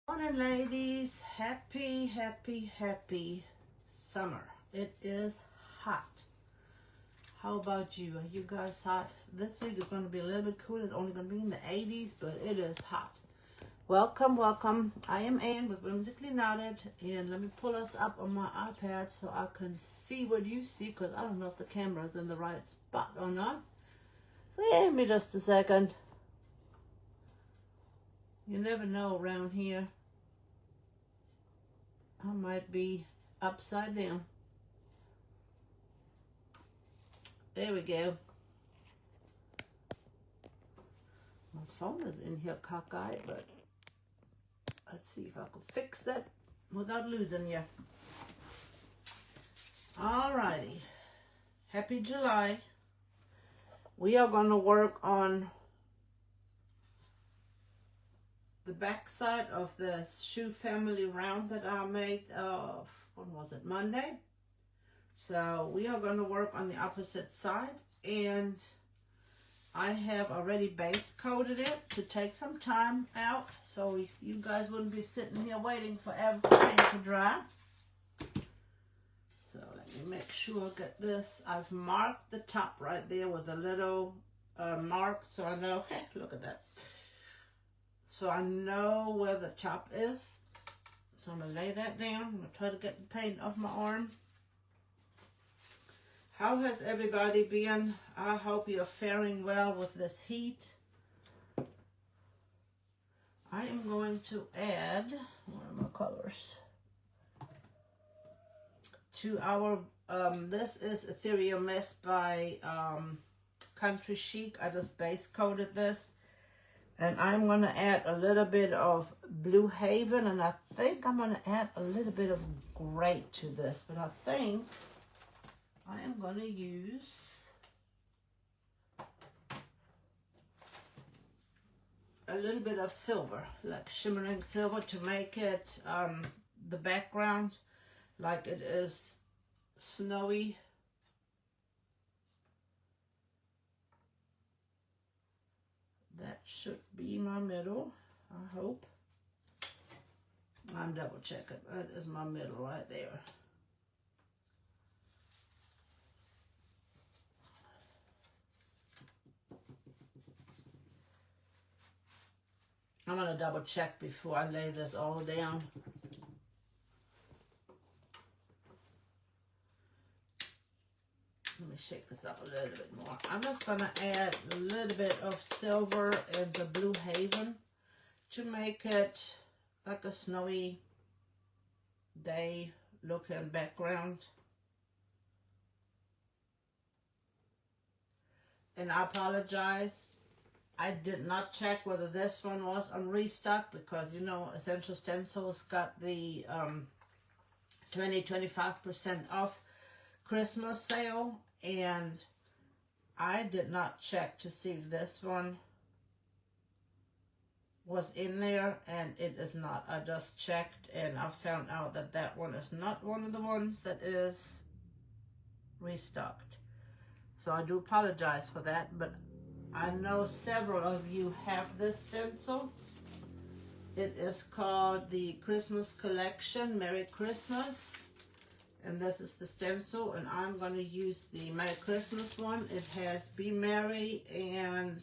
Morning, ladies. Happy summer. It is hot. How about you? Are you guys hot? This week is going to be a little bit cool. It's only going to be in the 80s, but it is hot. Welcome. I am Ann with Whimsically Knotted, and let me pull us up on my iPad so I can see what you see, because I don't know if the camera is in the right spot or not. So give me just a second. You never know around here. I might be upside down. There we go. My phone is in here cockeyed, but let's see if I can fix that without losing you. Alrighty. Happy July. We are going to work on the back side of the shoe family round that I made, when was it, Monday? So we are going to work on the opposite side, and I have already base coated it to take some time out, so you guys wouldn't be sitting here waiting for everything to dry. So let me make sure I get this. I've marked the top right there with a little mark, so I know, look at that. So I know where the top is. So I'm going to lay that down. I'm going to try to get the paint off my arm. How has everybody been? I hope you're faring well with this heat. I am going to add, what are my colors? To our, this is Ethereal Mist by Country Chic. I just base coated this. And I'm going to add a little bit of Blue Haven, and I think I'm going to add a little bit of gray to this. But I think I am going to use a little bit of silver, like shimmering silver, to make it the background like it is snowy. That should be my middle, I hope. I'm double checking. That is my middle right there. I'm going to double check before I lay this all down. Let me shake this up a little bit more. I'm just going to add a little bit of silver and the Blue Haven to make it like a snowy day looking background. And I apologize. I did not check whether this one was on restock, because you know Essential Stencils got the 20-25% off Christmas sale, and I did not check to see if this one was in there, and it is not. I just checked and I found out that that one is not one of the ones that is restocked. So I do apologize for that, but I know several of you have this stencil. It is called the Christmas Collection, Merry Christmas. And this is the stencil, and I'm going to use the Merry Christmas one. It has Be Merry and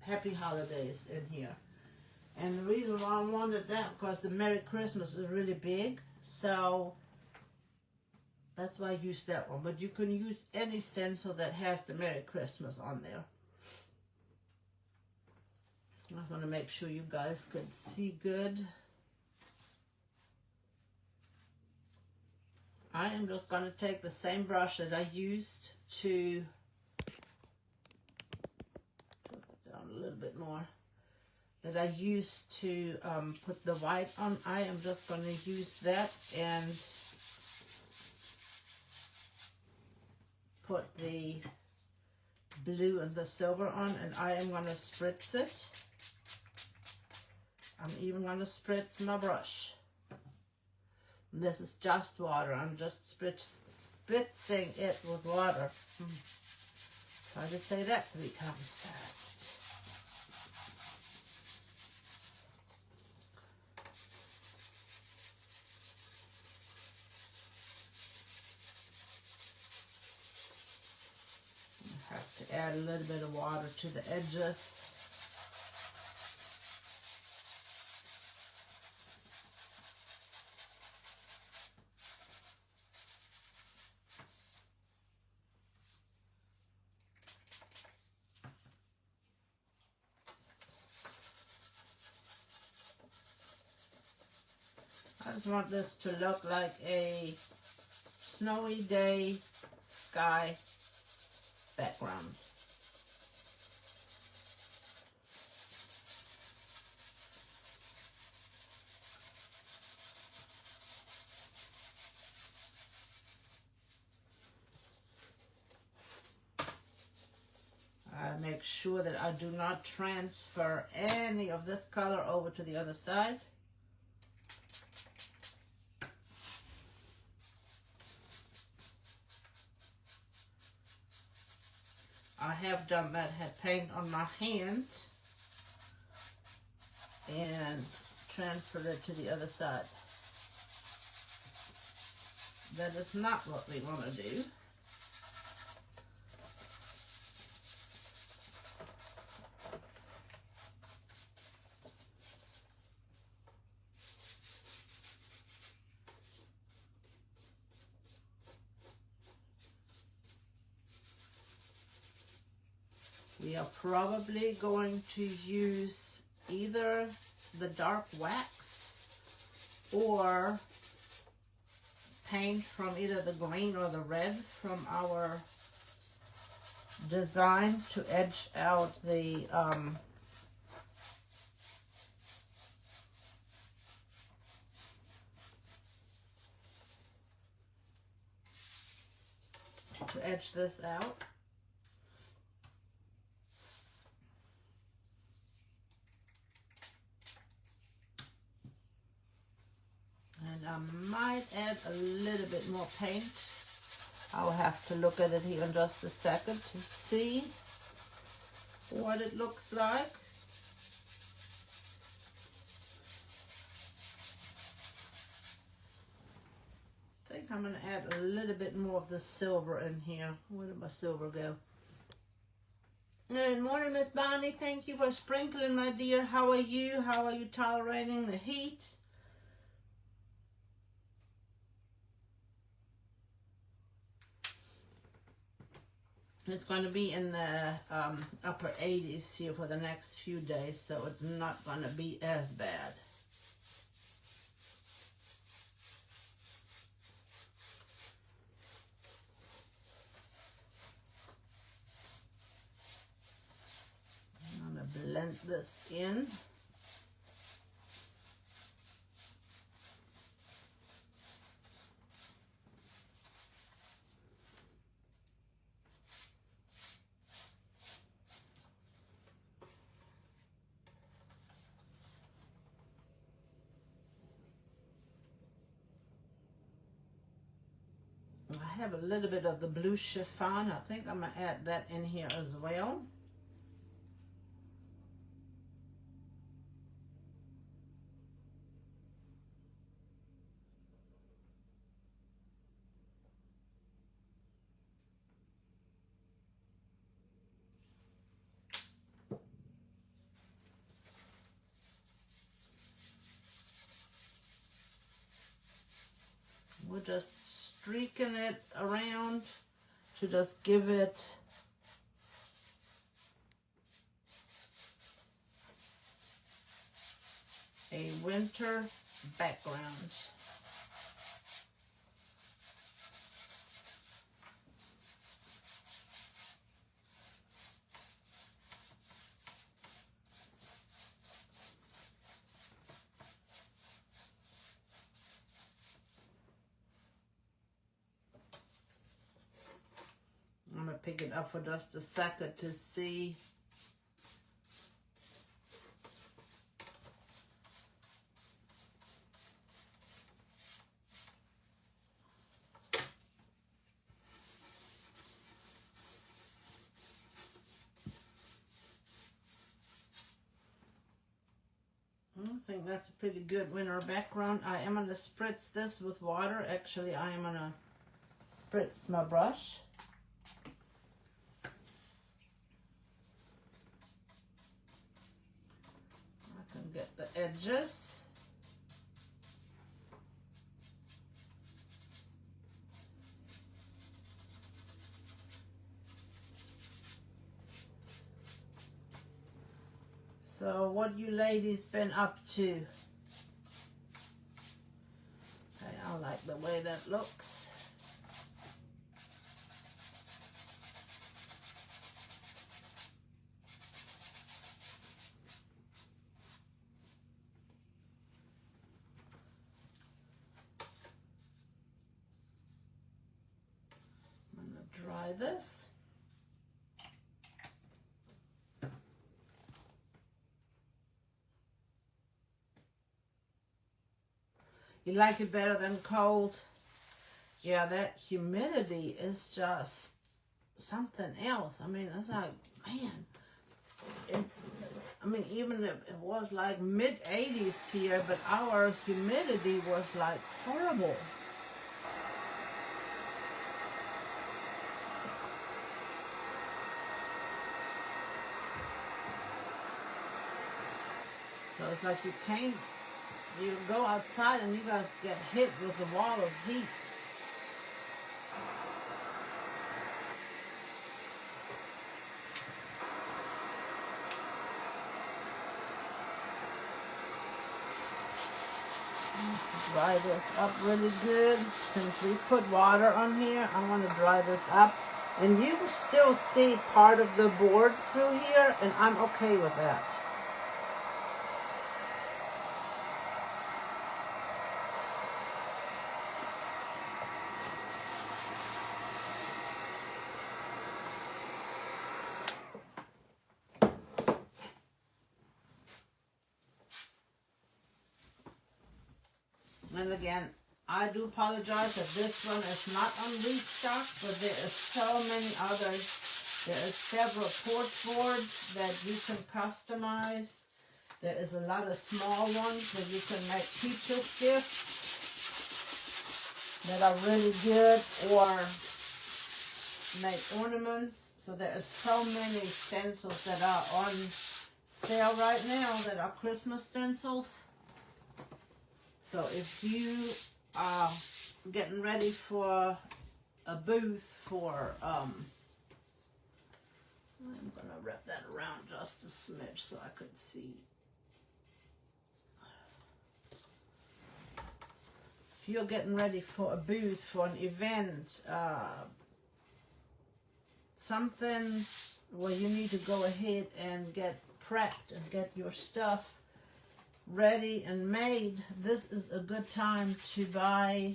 Happy Holidays in here. And the reason why I wanted that, because the Merry Christmas is really big, so that's why I used that one. But you can use any stencil that has the Merry Christmas on there. I want to make sure you guys could see good. I am just going to take the same brush that I used to put it down a little bit more, that I used to put the white on. I am just going to use that and put the blue and the silver on, and I am going to spritz it. I'm even going to spritz my brush. This is just water. I'm just spritzing it with water. Try to say that 3 times fast. add a little bit of water to the edges. I just want this to look like a snowy day sky background. I make sure that I do not transfer any of this color over to the other side. I have done that, had paint on my hand and transferred it to the other side. That is not what we want to do. We are probably going to use either the dark wax or paint from either the green or the red from our design to edge out the to edge this out. And I might add a little bit more paint. I'll have to look at it here in just a second to see what it looks like. I think I'm going to add a little bit more of the silver in here. Where did my silver go? Good morning, Miss Bonnie. Thank you for sprinkling, my dear. How are you? How are you tolerating the heat? It's going to be in the upper 80s here for the next few days, so it's not going to be as bad. I'm going to blend this in. I have a little bit of the blue chiffon. I think I'm going to add that in here as well. We're just streaking it around to just give it a winter background. I'm going to pick it up for just a second to see. I think that's a pretty good winter background. I am going to spritz this with water. Actually, I am going to spritz my brush. edges. So what you ladies been up to? Okay, I like the way that looks. I'm gonna dry this. You like it better than cold? Yeah, that humidity is just something else. I mean, it's like, man, even if it was like mid-80s here, but our humidity was like horrible. So it's like you go outside and you guys get hit with a wall of heat. Let's dry this up really good. Since we put water on here, I want to dry this up. And you still see part of the board through here, and I'm okay with that. And again, I do apologize that this one is not on restock, but there are so many others. There are several porch boards that you can customize. There is a lot of small ones that you can make teacher's gifts that are really good, or make ornaments. So there are so many stencils that are on sale right now that are Christmas stencils. So if you are getting ready for a booth for, I'm going to wrap that around just a smidge so I could see. If you're getting ready for a booth, for an event, something where you need to go ahead and get prepped and get your stuff ready and made, this is a good time to buy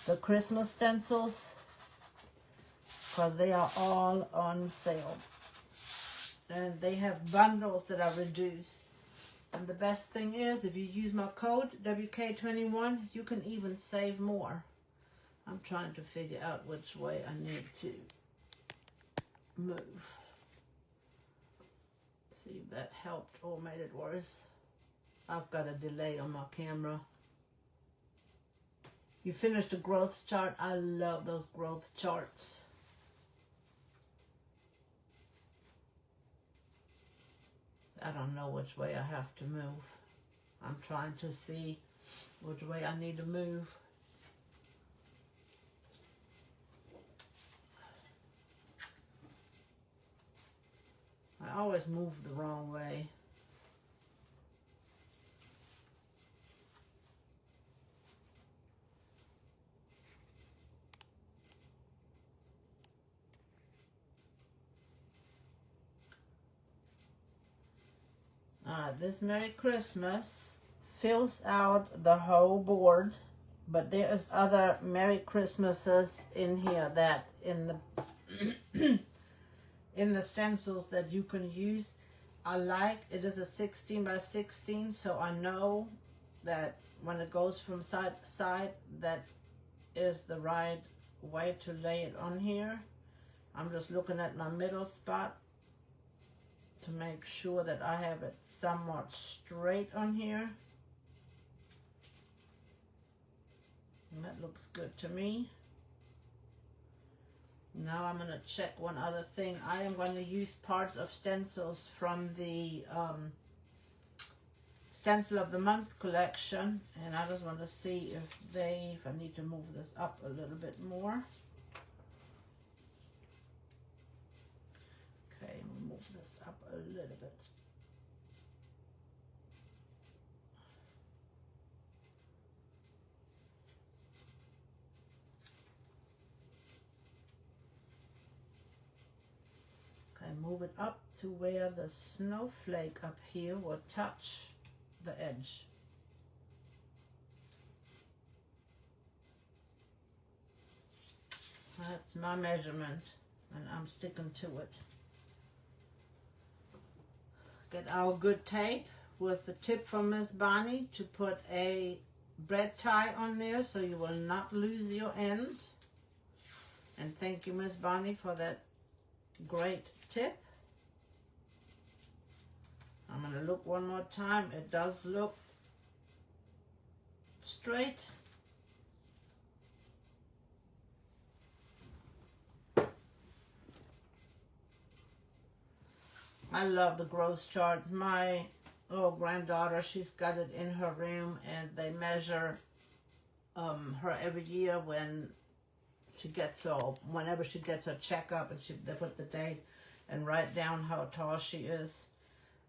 the Christmas stencils because they are all on sale. And they have bundles that are reduced. And the best thing is, if you use my code WK21, you can even save more. I'm trying to figure out which way I need to move. See if that helped or made it worse. I've got a delay on my camera. You finished the growth chart. I love those growth charts. I don't know which way I have to move. I'm trying to see which way I need to move. I always move the wrong way. This Merry Christmas fills out the whole board, but there is other Merry Christmases in here that in the in the stencils that you can use. I like it is a 16 by 16, so I know that when it goes from side to side, that is the right way to lay it on here. I'm just looking at my middle spot to make sure that I have it somewhat straight on here. And that looks good to me. Now I'm going to check one other thing. I am going to use parts of stencils from the Stencil of the Month collection, and I just want to see if I need to move this up a little bit more. Okay, move this up a little bit. Okay, move it up to where the snowflake up here will touch the edge. That's my measurement, and I'm sticking to it. Get our good tape with the tip from Miss Bonnie to put a bread tie on there so you will not lose your end. And thank you, Miss Bonnie, for that great tip. I'm going to look one more time. It does look straight. I love the growth chart. My granddaughter, she's got it in her room, and they measure her every year when she gets whenever she gets her checkup, and they put the date and write down how tall she is.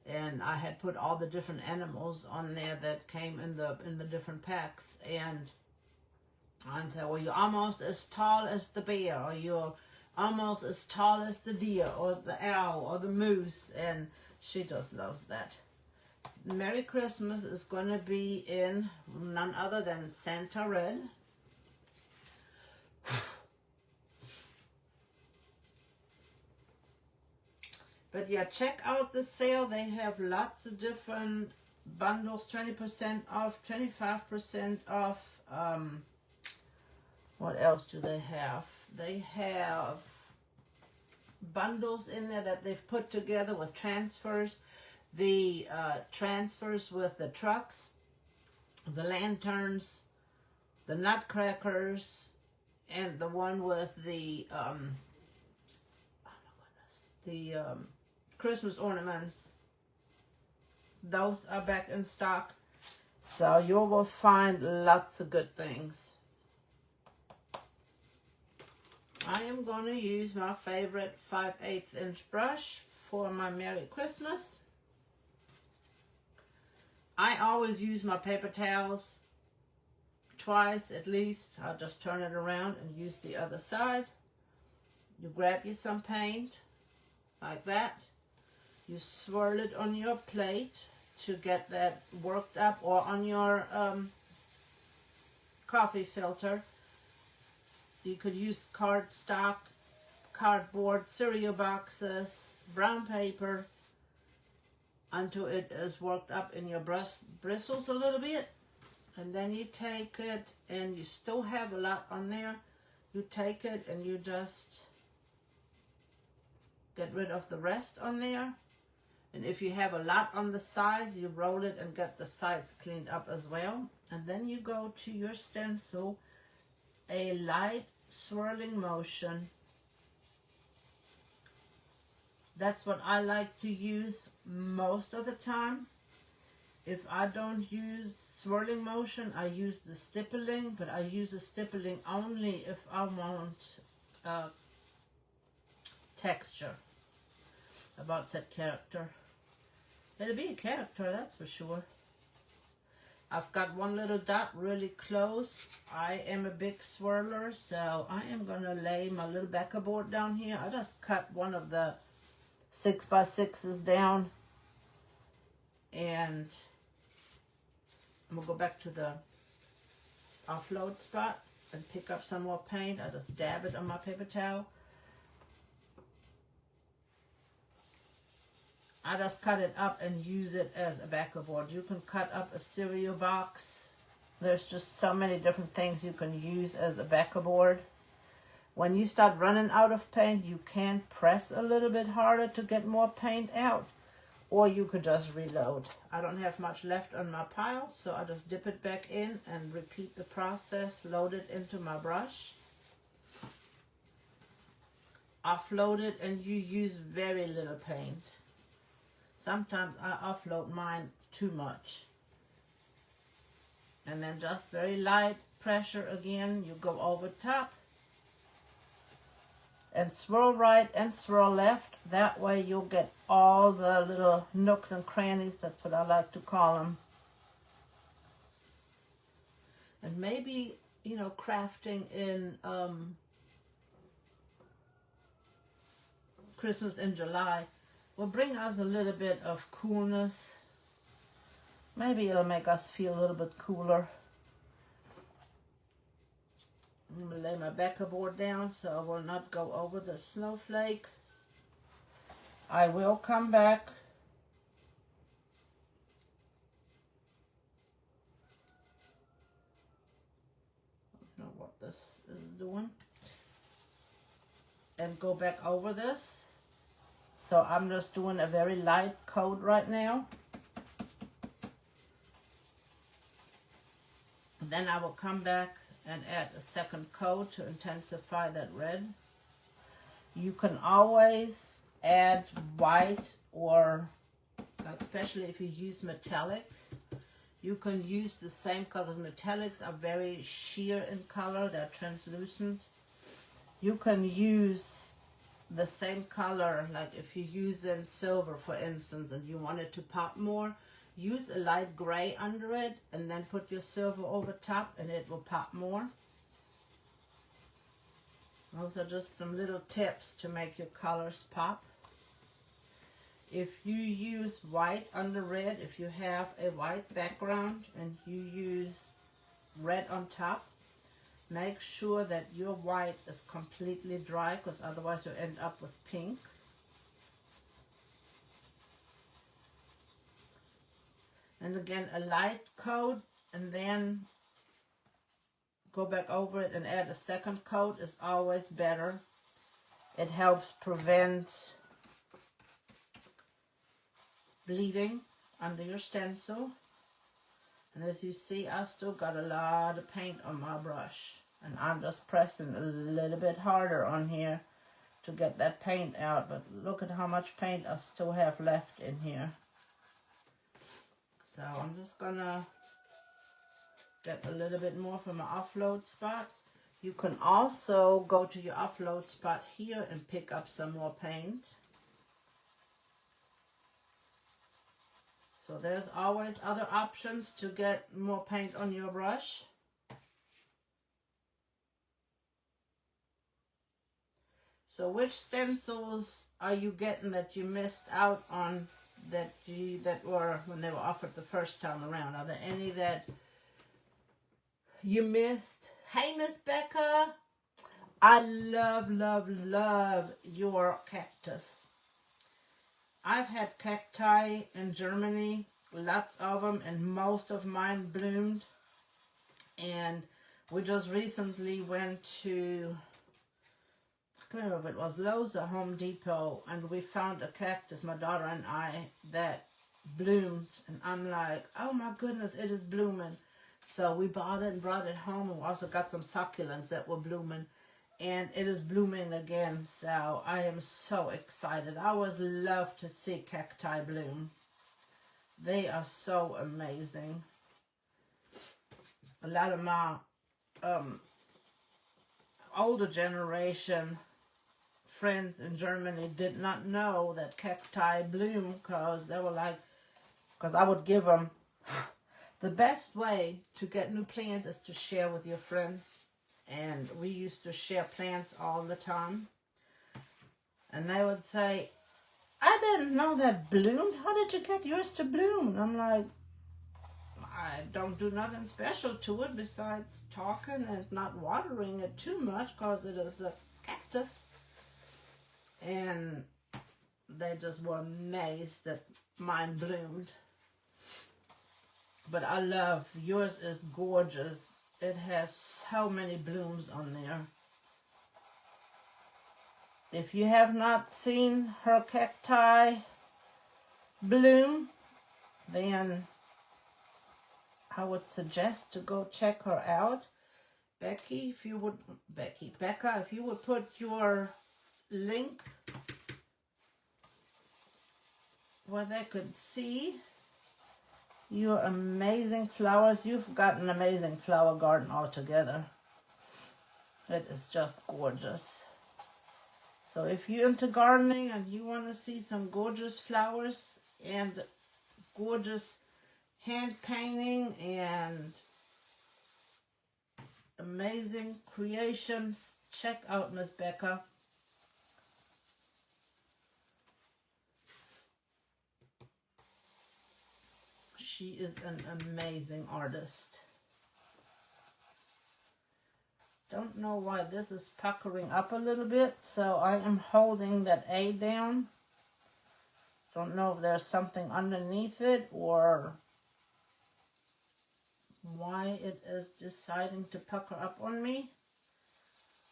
And I had put all the different animals on there that came in the different packs, and I said, well, you're almost as tall as the bear, or you're almost as tall as the deer, or the owl, or the moose, and she just loves that. Merry Christmas is going to be in none other than Santa Red. But yeah, check out the sale. They have lots of different bundles, 20% off, 25% off. What else do they have? They have bundles in there that they've put together with transfers. The transfers with the trucks, the lanterns, the nutcrackers, and the one with the Christmas ornaments. Those are back in stock, so you will find lots of good things. I am going to use my favorite 5/8 inch brush for my Merry Christmas. I always use my paper towels twice at least. I'll just turn it around and use the other side. You grab you some paint like that. You swirl it on your plate to get that worked up, or on your coffee filter. You could use cardstock, cardboard, cereal boxes, brown paper, until it is worked up in your bristles a little bit. And then you take it, and you still have a lot on there. You take it and you just get rid of the rest on there. And if you have a lot on the sides, you roll it and get the sides cleaned up as well. And then you go to your stencil, a light swirling motion. That's what I like to use most of the time. If I don't use swirling motion, I use the stippling, but I use the stippling only if I want texture about that character. It'll be a character, that's for sure. I've got one little dot really close. I am a big swirler, so I am going to lay my little backer board down here. I just cut one of the 6x6s down, and I'm going to go back to the offload spot and pick up some more paint. I just dab it on my paper towel. I just cut it up and use it as a backer board. You can cut up a cereal box. There's just so many different things you can use as a backer board. When you start running out of paint, you can press a little bit harder to get more paint out, or you could just reload. I don't have much left on my pile, so I just dip it back in and repeat the process, load it into my brush. Offload it, and you use very little paint. Sometimes I offload mine too much. And then just very light pressure again. You go over top and swirl right and swirl left. That way you'll get all the little nooks and crannies. That's what I like to call them. And maybe, you know, crafting in Christmas in July will bring us a little bit of coolness. Maybe it'll make us feel a little bit cooler. I'm going to lay my Becca board down so I will not go over the snowflake. I will come back. I don't know what this is doing. And go back over this. So I'm just doing a very light coat right now. Then I will come back and add a second coat to intensify that red. You can always add white, or like especially if you use metallics, you can use the same color. Metallics are very sheer in color, they're translucent. You can use the same color, like if you're using silver for instance and you want it to pop more, use a light gray under it and then put your silver over top and it will pop more. Those are just some little tips to make your colors pop. If you use white under red, if you have a white background and you use red on top, make sure that your white is completely dry, because otherwise you'll end up with pink. And again, a light coat, and then go back over it and add a second coat is always better. It helps prevent bleeding under your stencil. And as you see, I still got a lot of paint on my brush. And I'm just pressing a little bit harder on here to get that paint out. But look at how much paint I still have left in here. So I'm just gonna get a little bit more from my offload spot. You can also go to your offload spot here and pick up some more paint. So there's always other options to get more paint on your brush. So which stencils are you getting that you missed out on, that were when they were offered the first time around? Are there any that you missed? Hey, Miss Becca, I love, love, love your cactus. I've had cacti in Germany, lots of them, and most of mine bloomed. And we just recently went to, I can't remember if it was Lowe's or Home Depot, and we found a cactus, my daughter and I, that bloomed. And I'm like, oh my goodness, it is blooming. So we bought it and brought it home, and we also got some succulents that were blooming. And it is blooming again, so I am so excited. I always love to see cacti bloom. They are so amazing. A lot of my older generation friends in Germany did not know that cacti bloom, because they were like, because I would give them, the best way to get new plants is to share with your friends. And we used to share plants all the time. And they would say, I didn't know that bloomed. How did you get yours to bloom? And I'm like, I don't do nothing special to it besides talking and not watering it too much, because it is a cactus. And they just were amazed that mine bloomed. But I love, yours is gorgeous. It has so many blooms on there. If you have not seen her cacti bloom, then I would suggest to go check her out. Becca, if you would put your link where they could see Your amazing flowers. You've got an amazing flower garden altogether. It is just gorgeous. So if you're into gardening and you want to see some gorgeous flowers and gorgeous hand painting and amazing creations, check out Miss Becca. She is an amazing artist. Don't know why this is puckering up a little bit, so I am holding that A down. Don't know if there's something underneath it or why it is deciding to pucker up on me.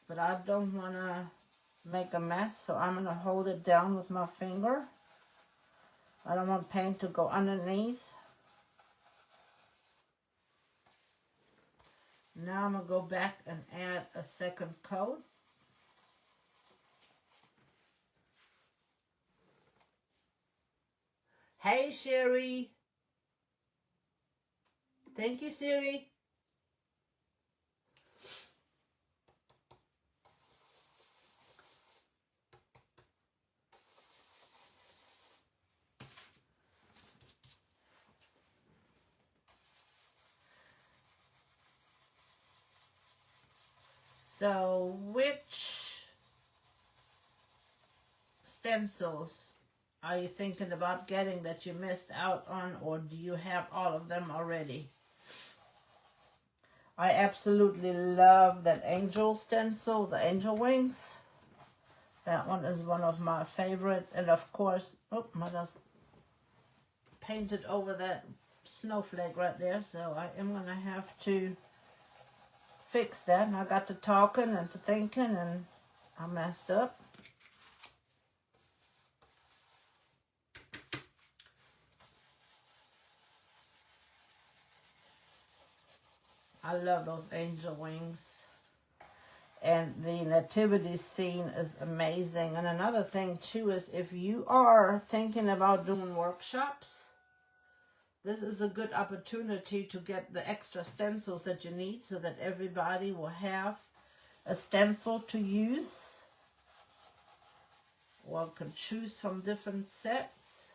But I don't want to make a mess, so I'm going to hold it down with my finger. I don't want paint to go underneath. Now I'm going to go back and add a second coat. Hey, Sherry. Thank you, Siri. So, which stencils are you thinking about getting that you missed out on, or do you have all of them already? I absolutely love that angel stencil, the angel wings. That one is one of my favorites. And of course, oh, I just painted over that snowflake right there, so I am going to have to fix that. And I got to talking and to thinking, and I messed up. I love those angel wings. And the nativity scene is amazing. And another thing too is if you are thinking about doing workshops, this is a good opportunity to get the extra stencils that you need so that everybody will have a stencil to use or can choose from different sets.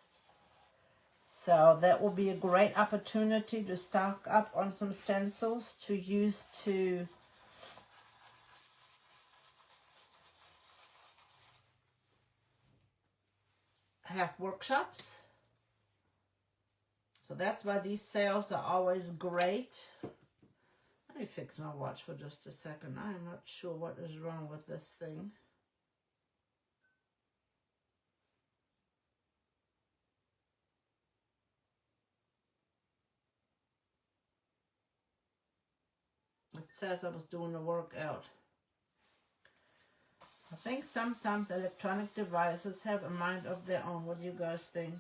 So that will be a great opportunity to stock up on some stencils to use to have workshops. So that's why these sales are always great. Let me fix my watch for just a second. I am not sure what is wrong with this thing. It says I was doing a workout. I think sometimes electronic devices have a mind of their own. What do you guys think?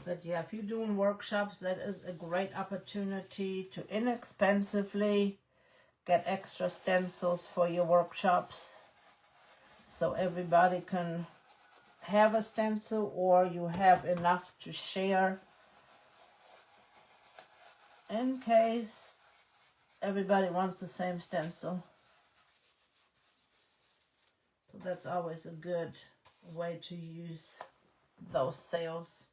But yeah, if you're doing workshops, that is a great opportunity to inexpensively get extra stencils for your workshops. So everybody can have a stencil, or you have enough to share in case everybody wants the same stencil. So that's always a good way to use those sales.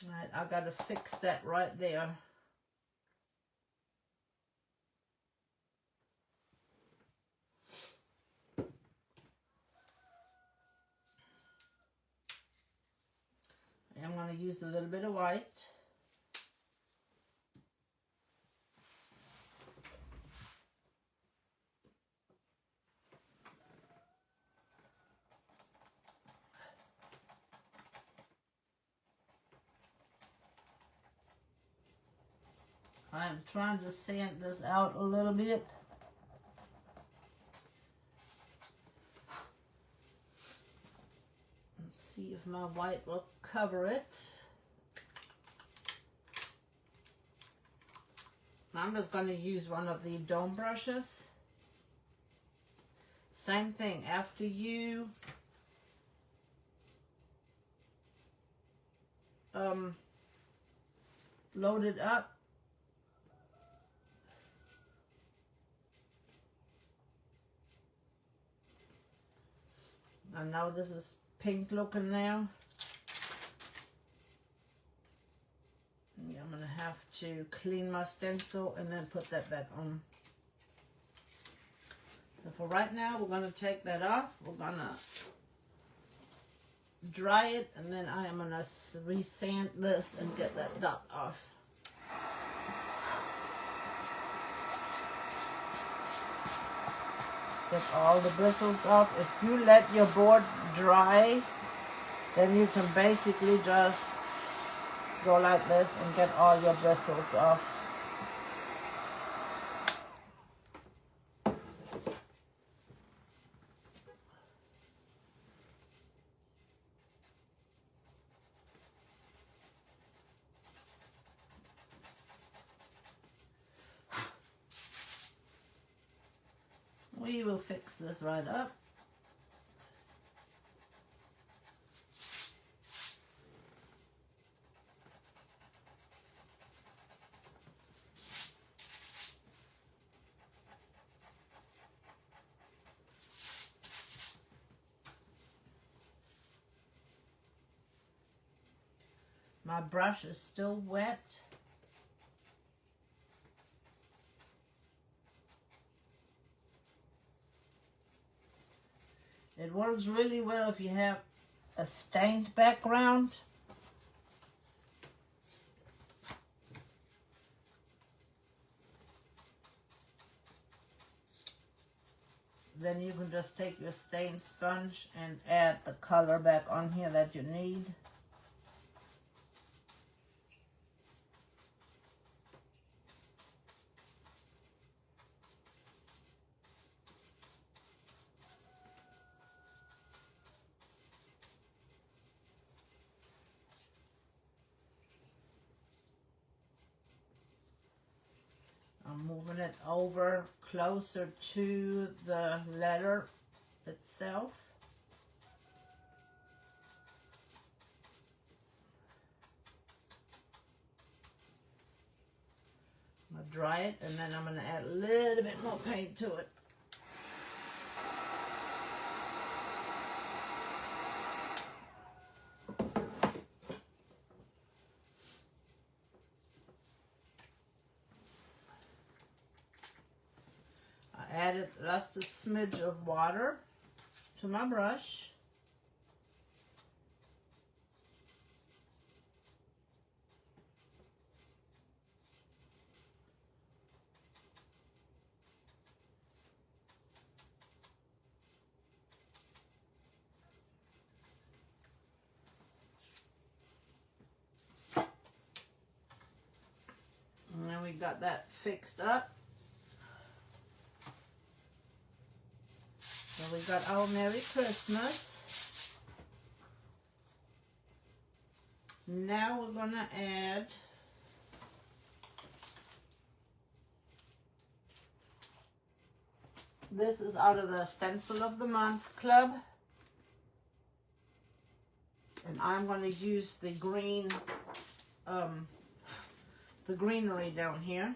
All right, I gotta fix that right there. I'm going to use a little bit of white. I'm trying to sand this out a little bit. Let's see if my white will cover it. I'm just going to use one of the dome brushes. Same thing, after you load it up, and now this is pink looking now. Yeah, I'm gonna have to clean my stencil and then put that back on. So for right now, we're gonna take that off. We're gonna dry it, and then I am gonna resand this and get that dot off. Get all the bristles off. If you let your board dry, then you can basically just go like this and get all your bristles off. We will fix this right up. My brush is still wet. It works really well if you have a stained background. Then you can just take your stained sponge and add the color back on here that you need. I'm moving it over closer to the letter itself. I'm going to dry it, and then I'm going to add a little bit more paint to it. Added just a smidge of water to my brush. And then we got that fixed up. So we got our Merry Christmas. Now we're gonna add this is out of the Stencil of the Month Club. And I'm gonna use the green, the greenery down here.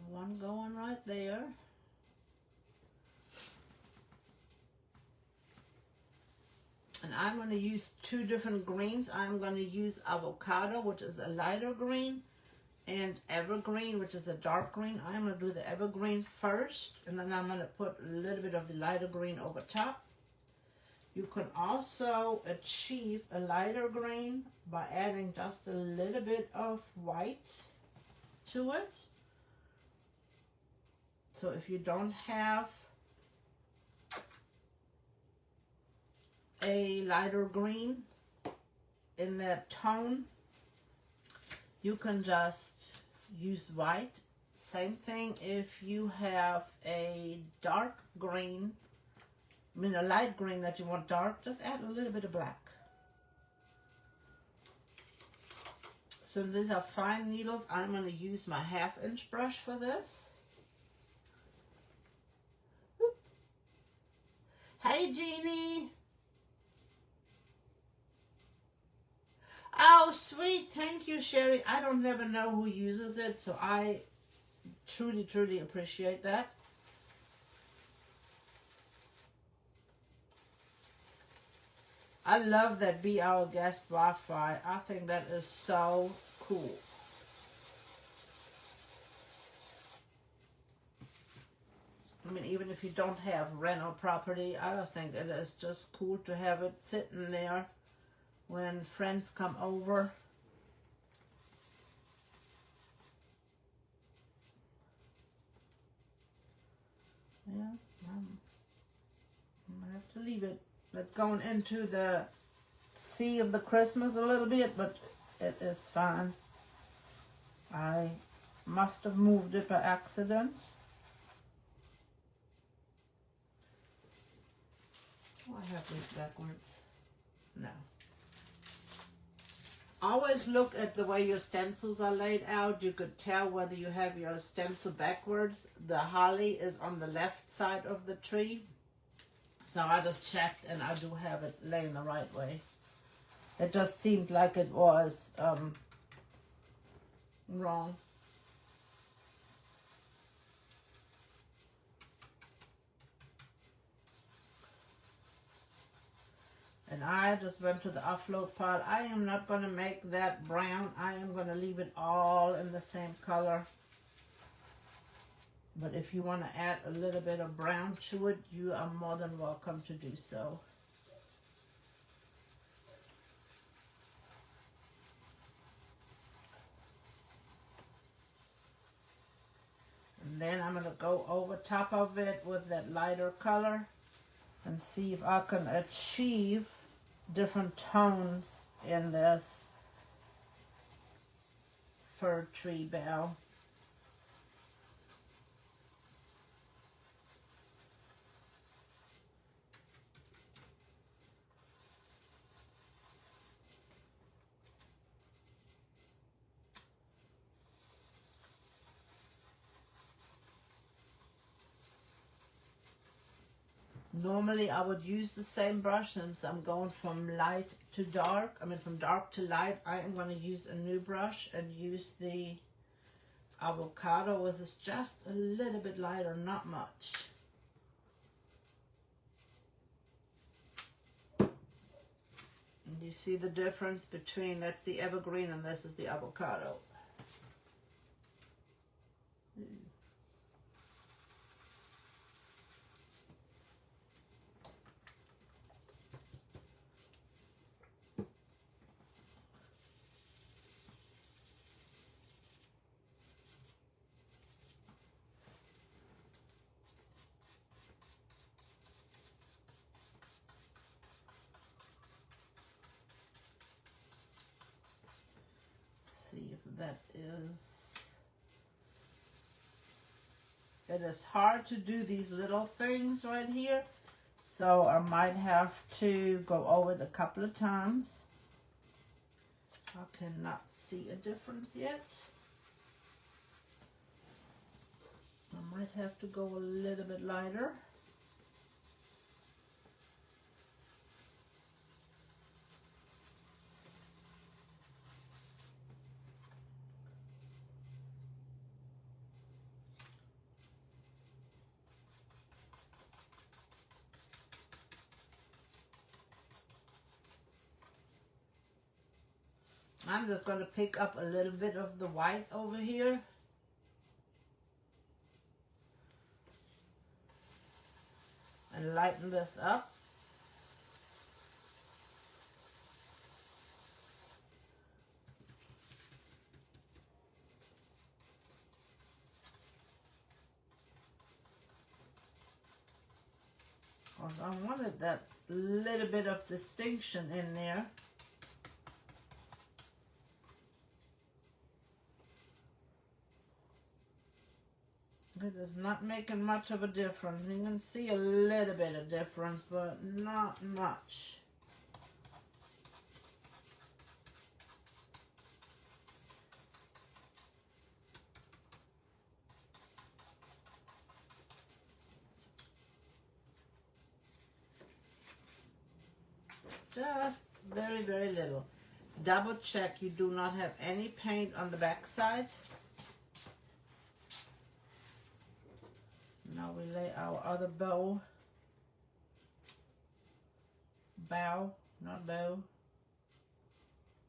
One going right there. And I'm going to use two different greens. I'm going to use Avocado, which is a lighter green, and Evergreen, which is a dark green. I'm going to do the Evergreen first, and then I'm going to put a little bit of the lighter green over top. You can also achieve a lighter green by adding just a little bit of white to it. So if you don't have a lighter green in that tone, you can just use white. Same thing if you have a dark green, I mean a light green that you want dark, just add a little bit of black. Since these are fine needles, I'm going to use my 1/2 inch brush for this. Hey, Jeannie. Oh, sweet. Thank you, Sherry. I don't ever know who uses it, so I truly, truly appreciate that. I love that Be Our Guest Wi-Fi. I think that is so cool. I mean, even if you don't have rental property, I just think it is just cool to have it sitting there when friends come over. Yeah, I'm gonna have to leave it. It's going into the sea of the Christmas a little bit, but it is fine. I must have moved it by accident. Oh, I have these backwards. No. Always look at the way your stencils are laid out. You could tell whether you have your stencil backwards. The holly is on the left side of the tree. So I just checked and I do have it laying the right way. It just seemed like it was wrong. And I just went to the offload pile. I am not going to make that brown. I am going to leave it all in the same color. But if you want to add a little bit of brown to it, you are more than welcome to do so. And then I'm going to go over top of it with that lighter color and see if I can achieve different tones in this fir tree bough. Normally I would use the same brush since I'm going from light to dark. I mean from dark to light. I am going to use a new brush and use the avocado, which is just a little bit lighter, not much. And you see the difference between, that's the evergreen and this is the avocado. See if that is, it is hard to do these little things right here, so I might have to go over it a couple of times. I cannot see a difference yet. I might have to go a little bit lighter. I'm just going to pick up a little bit of the white over here. And lighten this up. because I wanted that little bit of distinction in there. It is not making much of a difference. You can see a little bit of difference, but not much. Just very, very little. Double check you do not have any paint on the back side. Now we lay our other bow,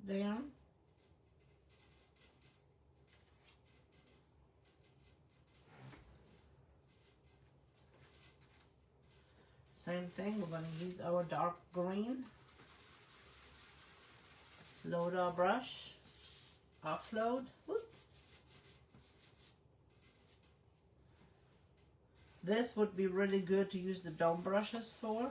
down. Same thing, we're going to use our dark green. Load our brush, offload. Whoop. This would be really good to use the dome brushes for.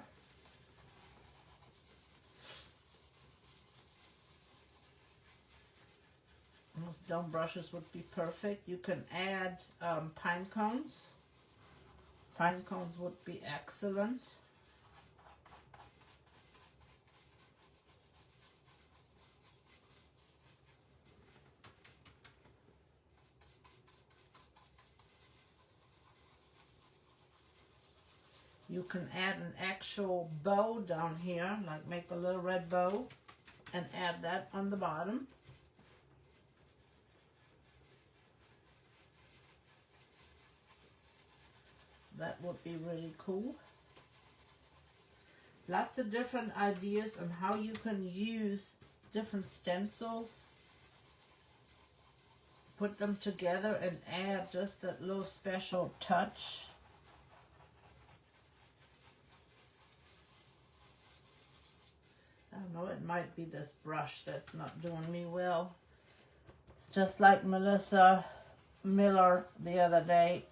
Those dome brushes would be perfect. You can add pine cones. Pine cones would be excellent. You can add an actual bow down here, like make a little red bow and add that on the bottom. That would be really cool. Lots of different ideas on how you can use different stencils. Put them together and add just that little special touch. I don't know, it might be this brush that's not doing me well. It's just like Melissa Miller the other day.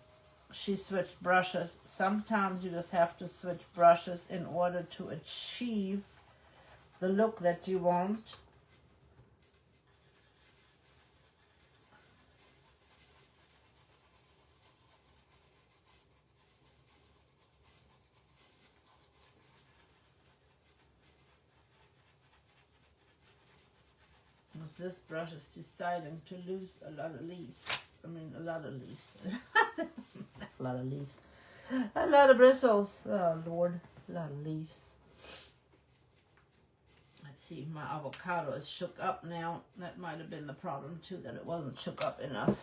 She switched brushes. Sometimes you just have to switch brushes in order to achieve the look that you want. This brush is deciding to lose a lot of leaves. A lot of leaves. A lot of leaves. A lot of bristles. Oh, Lord. A lot of leaves. Let's see. My avocado is shook up now. That might have been the problem, too, that it wasn't shook up enough.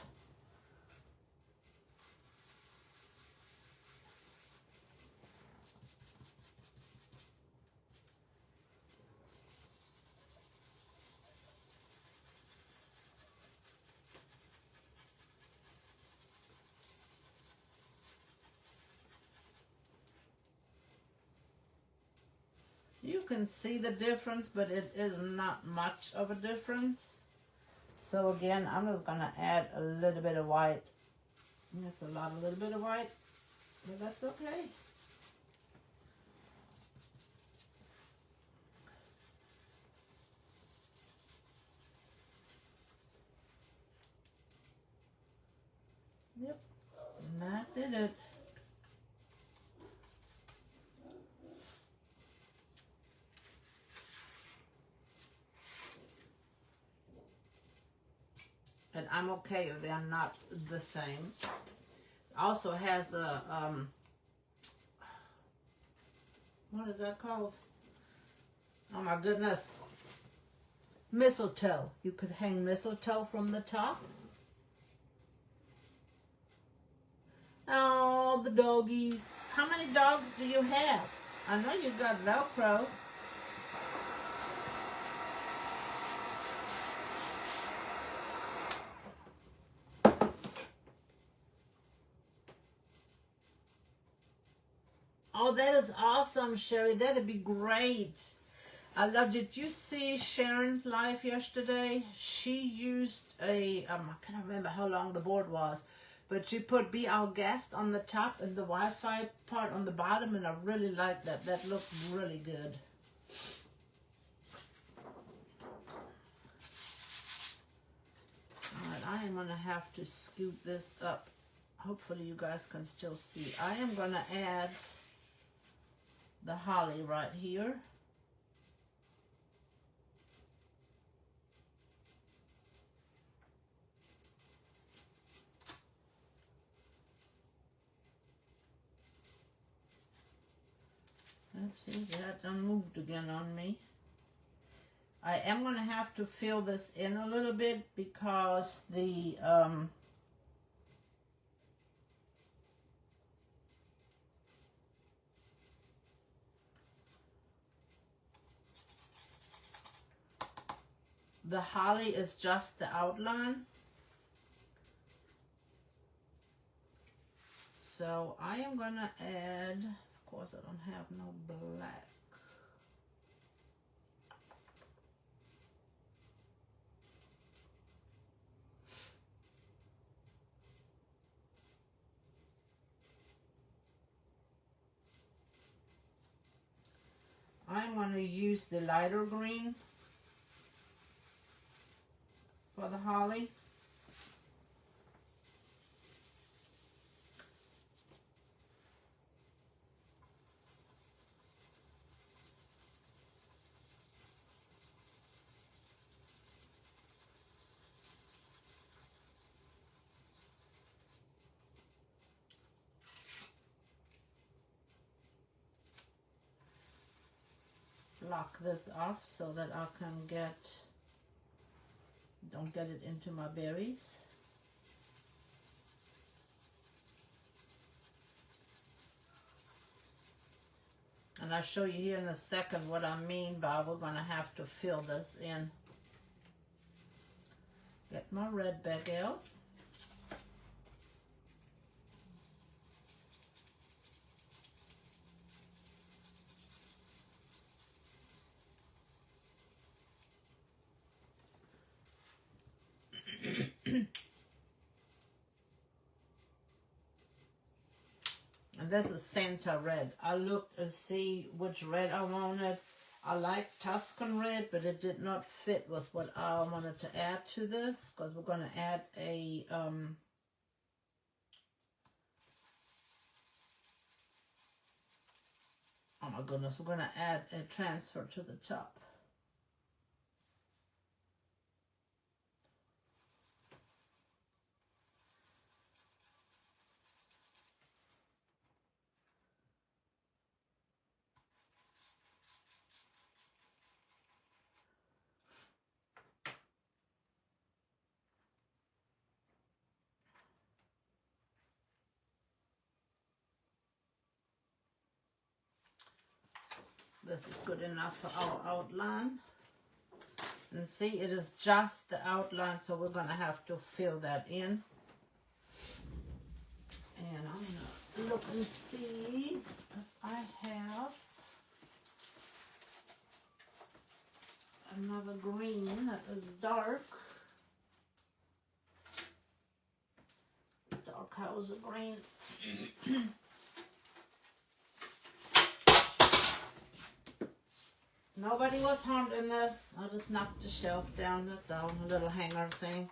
You can see the difference, but it is not much of a difference. So again, I'm just going to add a little bit of white. That's a little bit of white, but that's okay. Yep, and that did it. And I'm okay if they're not the same. Also has a, what is that called? Oh my goodness. Mistletoe. You could hang mistletoe from the top. Oh, the doggies. How many dogs do you have? I know you got Velcro. Oh, that is awesome, Sherry. That'd be great. I love. Did you see Sharon's live yesterday? She used a, I can't remember how long the board was, But she put Be Our Guest on the top and the Wi-Fi part on the bottom, and I really like that. That looked really good. Alright, I am going to have to scoop this up. Hopefully you guys can still see. I am going to add the holly right here. Oopsie, that done moved again on me. I am going to have to fill this in a little bit because the holly is just the outline. So I am going to add, of course I don't have no black. I'm going to use the lighter green for the holly. Block this off so that I can don't get it into my berries. And I'll show you here in a second what I mean by we're going to have to fill this in. Get my red back out. And this is Santa red. I looked to see which red I wanted. I like Tuscan red, but it did not fit with what I wanted to add to this, because we're going to add a oh my goodness, we're going to add a transfer to the top. This is good enough for our outline. And see, it is just the outline, so we're going to have to fill that in. And I'm going to look and see if I have another green that is dark. Dark Hauser green. Nobody was harmed in this. I just knocked the shelf down. That's all, a little hanger thing.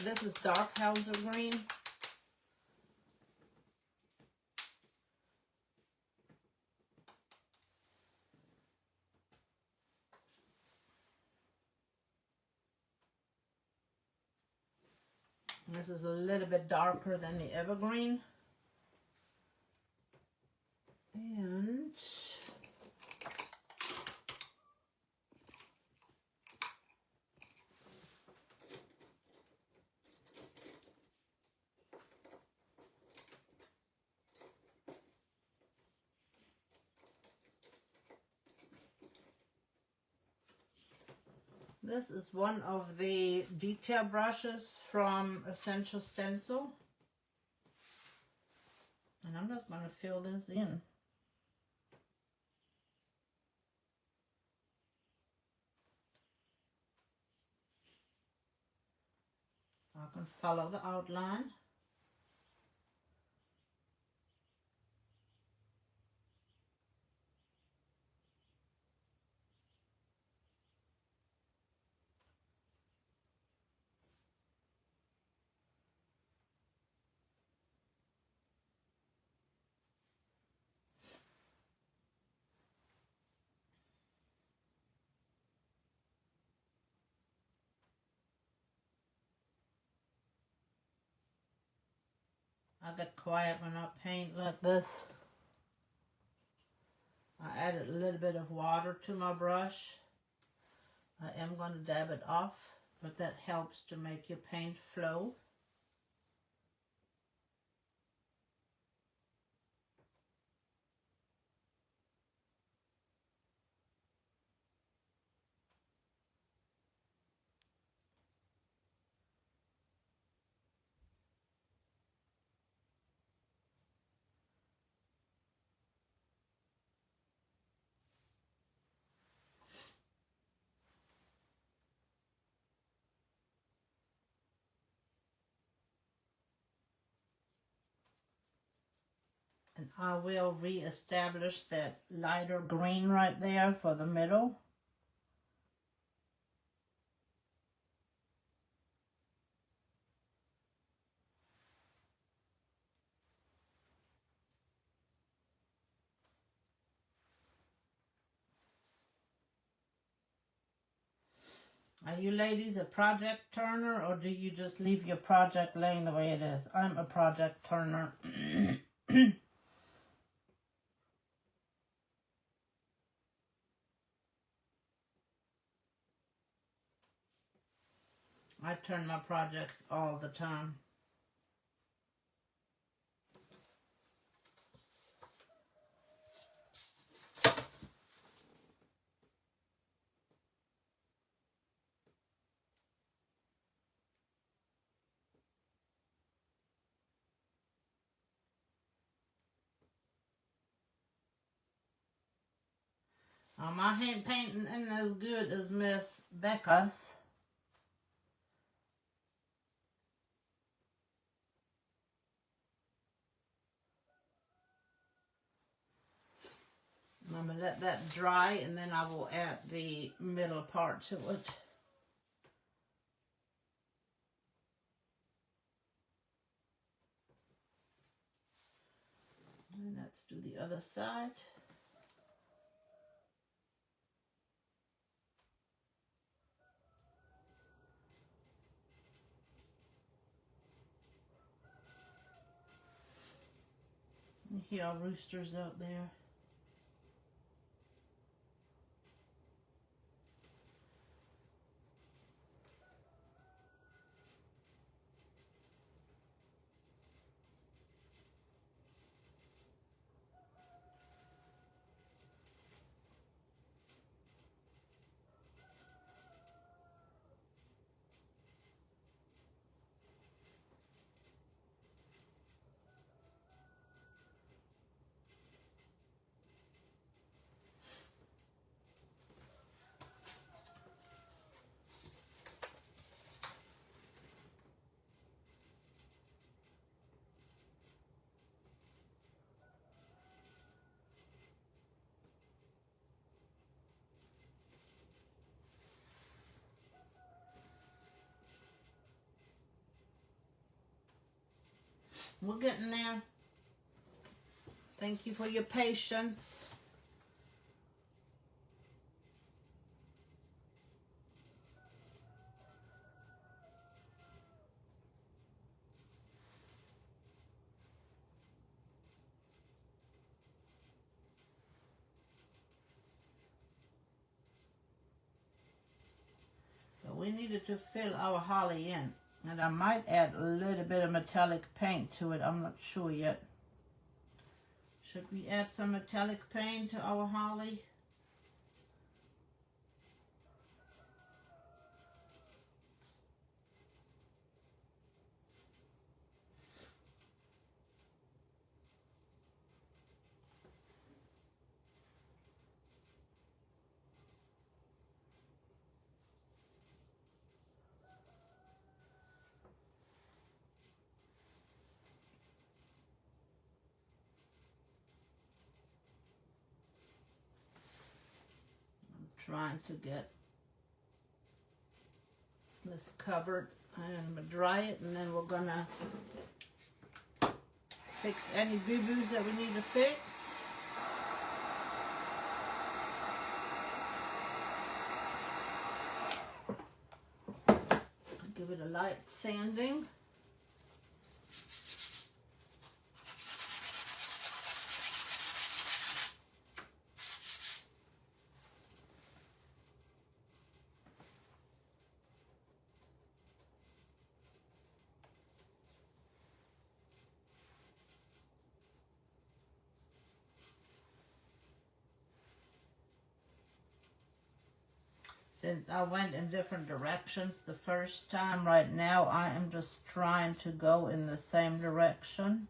This is Dark Hauser green. This is a little bit darker than the evergreen. And this is one of the detail brushes from Essential Stencil. And I'm just going to fill this in. I can follow the outline. I get quiet when I paint like this. I added a little bit of water to my brush. I am going to dab it off, but that helps to make your paint flow. And I will re-establish that lighter green right there for the middle. Are you ladies a project turner, or do you just leave your project laying the way it is? I'm a project turner. I turn my projects all the time. My hand painting isn't as good as Miss Becca's. I'm going to let that dry, and then I will add the middle part to it. And let's do the other side. You hear our roosters out there. We're getting there. Thank you for your patience. So we needed to fill our holly in. And I might add a little bit of metallic paint to it. I'm not sure yet. Should we add some metallic paint to our holly? Trying to get this covered. I'm gonna dry it, and then we're gonna fix any boo-boos that we need to fix. Give it a light sanding. Since I went in different directions the first time, right now I am just trying to go in the same direction.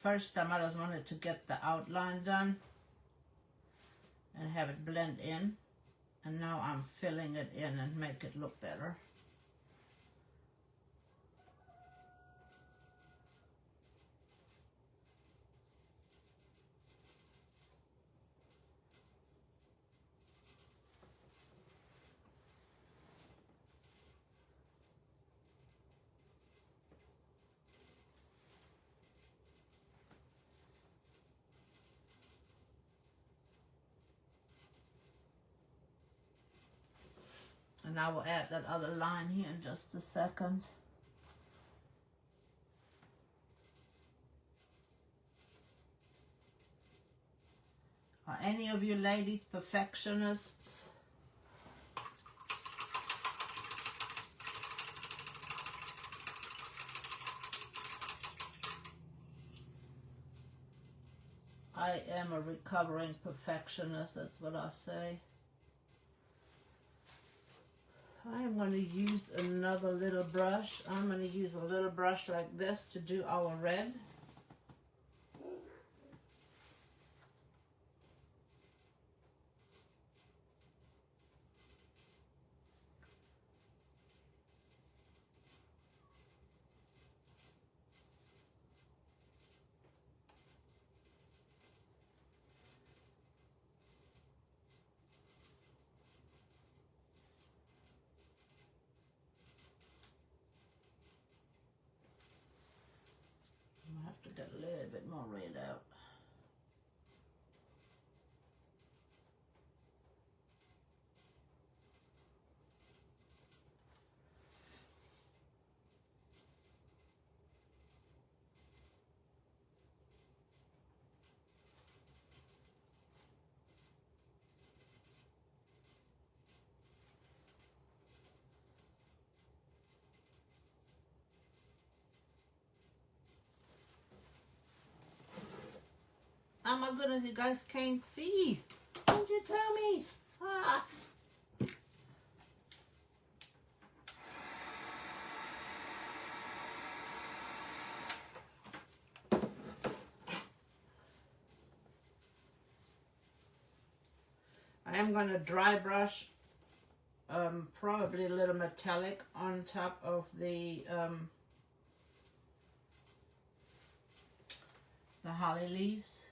First time I just wanted to get the outline done and have it blend in, and now I'm filling it in and make it look better. And I will add that other line here in just a second. Are any of you ladies perfectionists? I am a recovering perfectionist, that's what I say. I am going to use another little brush. I'm going to use a little brush like this to do our red. I have to get a little bit more red out. Oh my goodness, you guys can't see. Don't you tell me? Ah. I am going to dry brush, probably a little metallic on top of the holly leaves.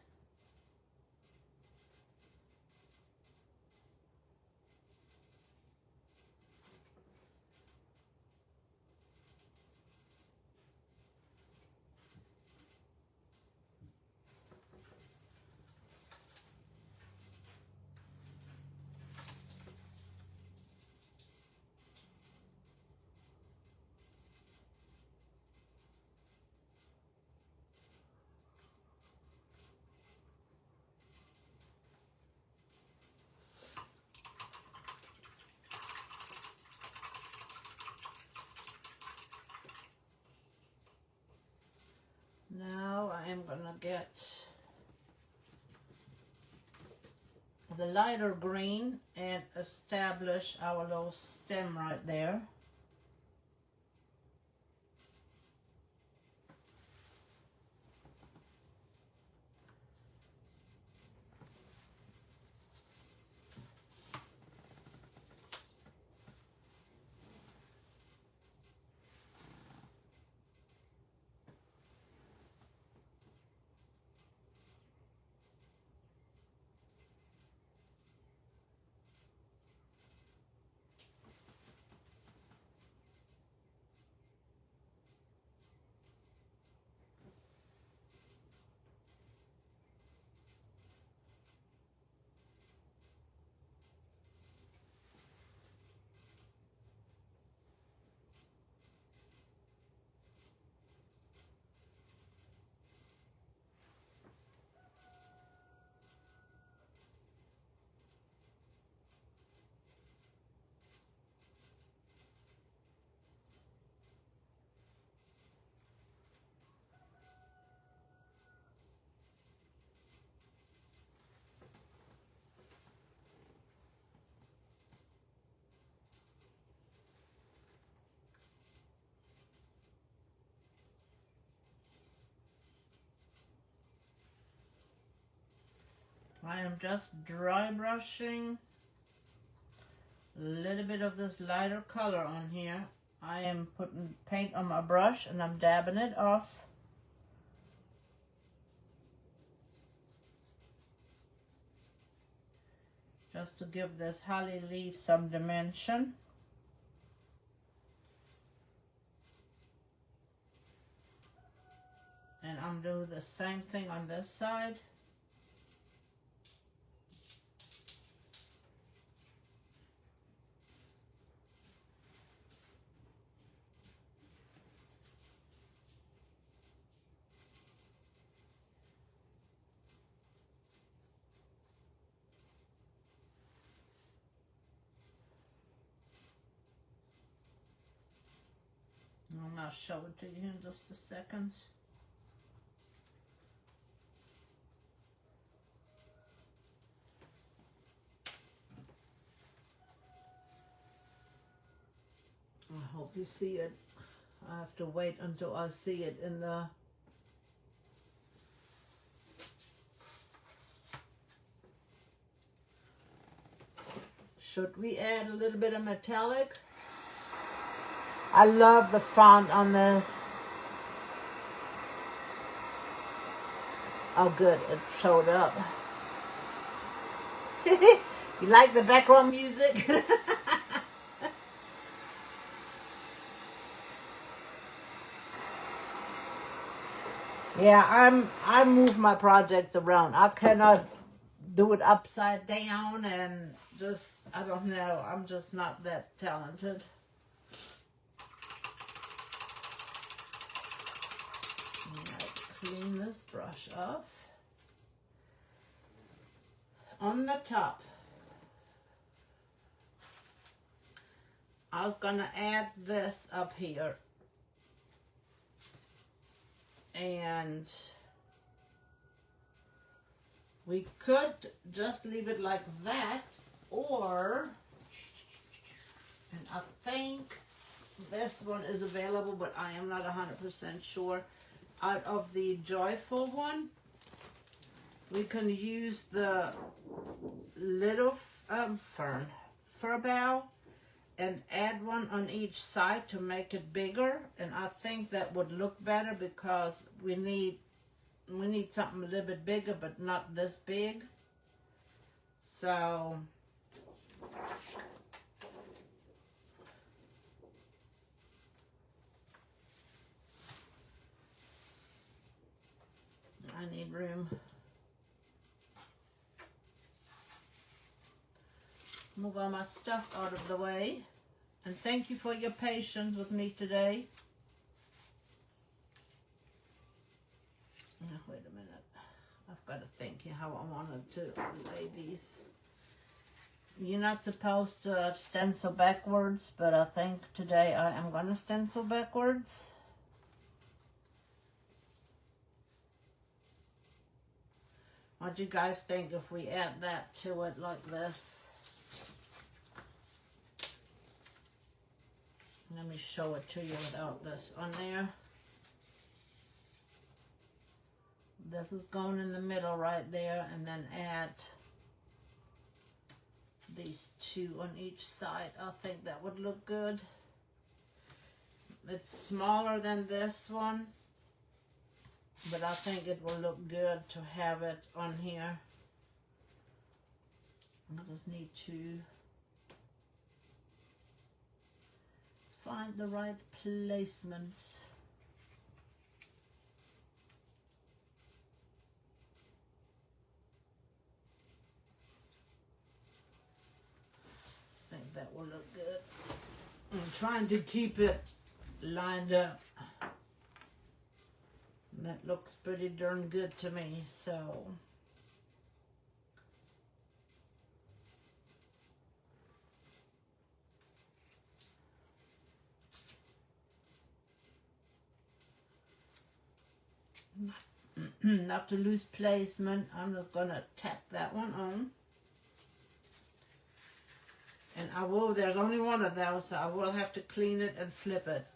Now I am going to get the lighter green and establish our little stem right there. am just dry brushing a little bit of this lighter color on here. I am putting paint on my brush and I'm dabbing it off. Just to give this holly leaf some dimension. And I'm doing the same thing on this side. I'll show it to you in just a second. I hope you see it. I have to wait until I see it in the should we add a little bit of metallic? I love the font on this. Oh good, it showed up. You like the background music? Yeah, I move my projects around. I cannot do it upside down and just, I don't know, I'm just not that talented. Clean this brush off. On the top, I was gonna add this up here. And we could just leave it like that, or, and I think this one is available, but I am not 100% sure. Out of the Joyful one, we can use the little fir bough and add one on each side to make it bigger, and I think that would look better because we need something a little bit bigger, but not this big. So I need room. Move all my stuff out of the way. And thank you for your patience with me today. Now, wait a minute. I've got to think how I wanted to lay these. You're not supposed to stencil backwards, but I think today I am going to stencil backwards. What do you guys think if we add that to it like this? Let me show it to you without this on there. This is going in the middle right there, and then add these two on each side. I think that would look good. It's smaller than this one, but I think it will look good to have it on here. I just need to find the right placement. I think that will look good. I'm trying to keep it lined up. That looks pretty darn good to me, so. Not to lose placement, I'm just going to tack that one on. And I will, there's only one of those, so I will have to clean it and flip it.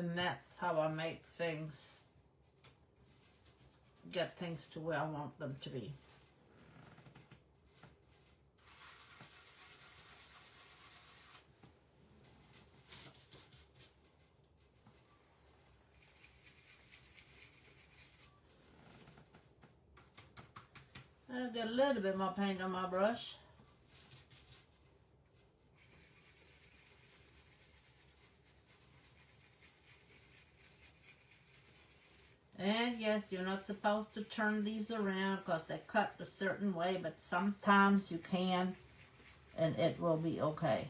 And that's how I make things, get things to where I want them to be. I'll get a little bit more paint on my brush. And yes, you're not supposed to turn these around because they cut a certain way, but sometimes you can, and it will be okay.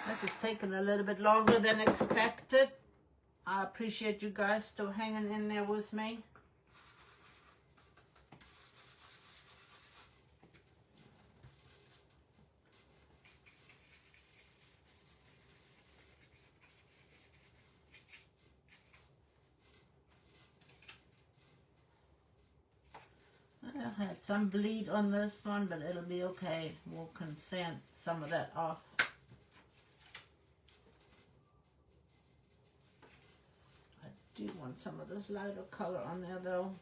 This is taking a little bit longer than expected. I appreciate you guys still hanging in there with me. I had some bleed on this one, but it'll be okay. We'll consent some of that off. I do want some of this lighter color on there though.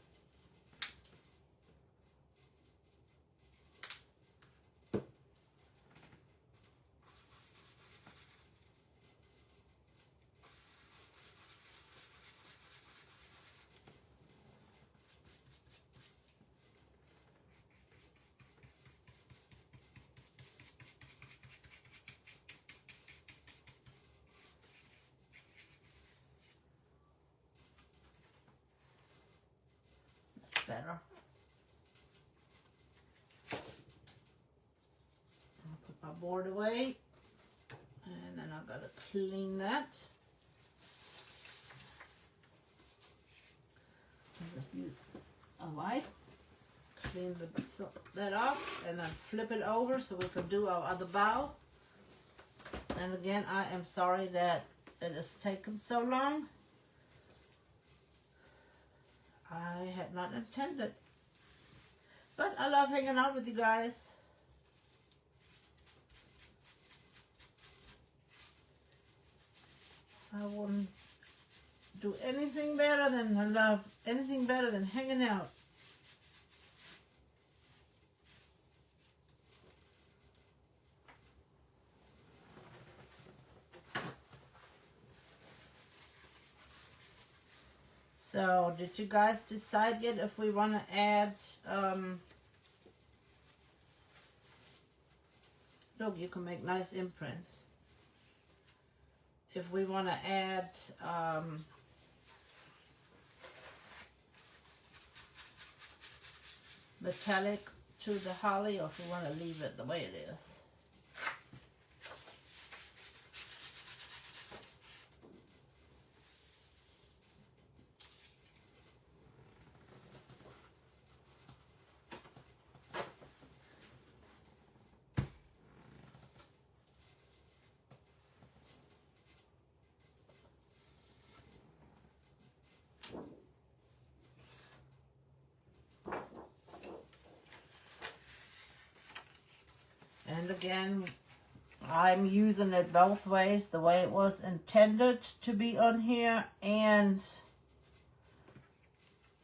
Better. I'll put my board away, and then I've got to clean that. I'll just use a wipe, clean that off, and then flip it over so we can do our other bow. And again, I am sorry that it has taken so long. I had not intended, but I love hanging out with you guys. I wouldn't do anything better than, I love anything better than hanging out. So, did you guys decide yet if we want to add, look, you can make nice imprints. If we want to add, metallic to the holly, or if we want to leave it the way it is. And again, I'm using it both ways, the way it was intended to be on here, and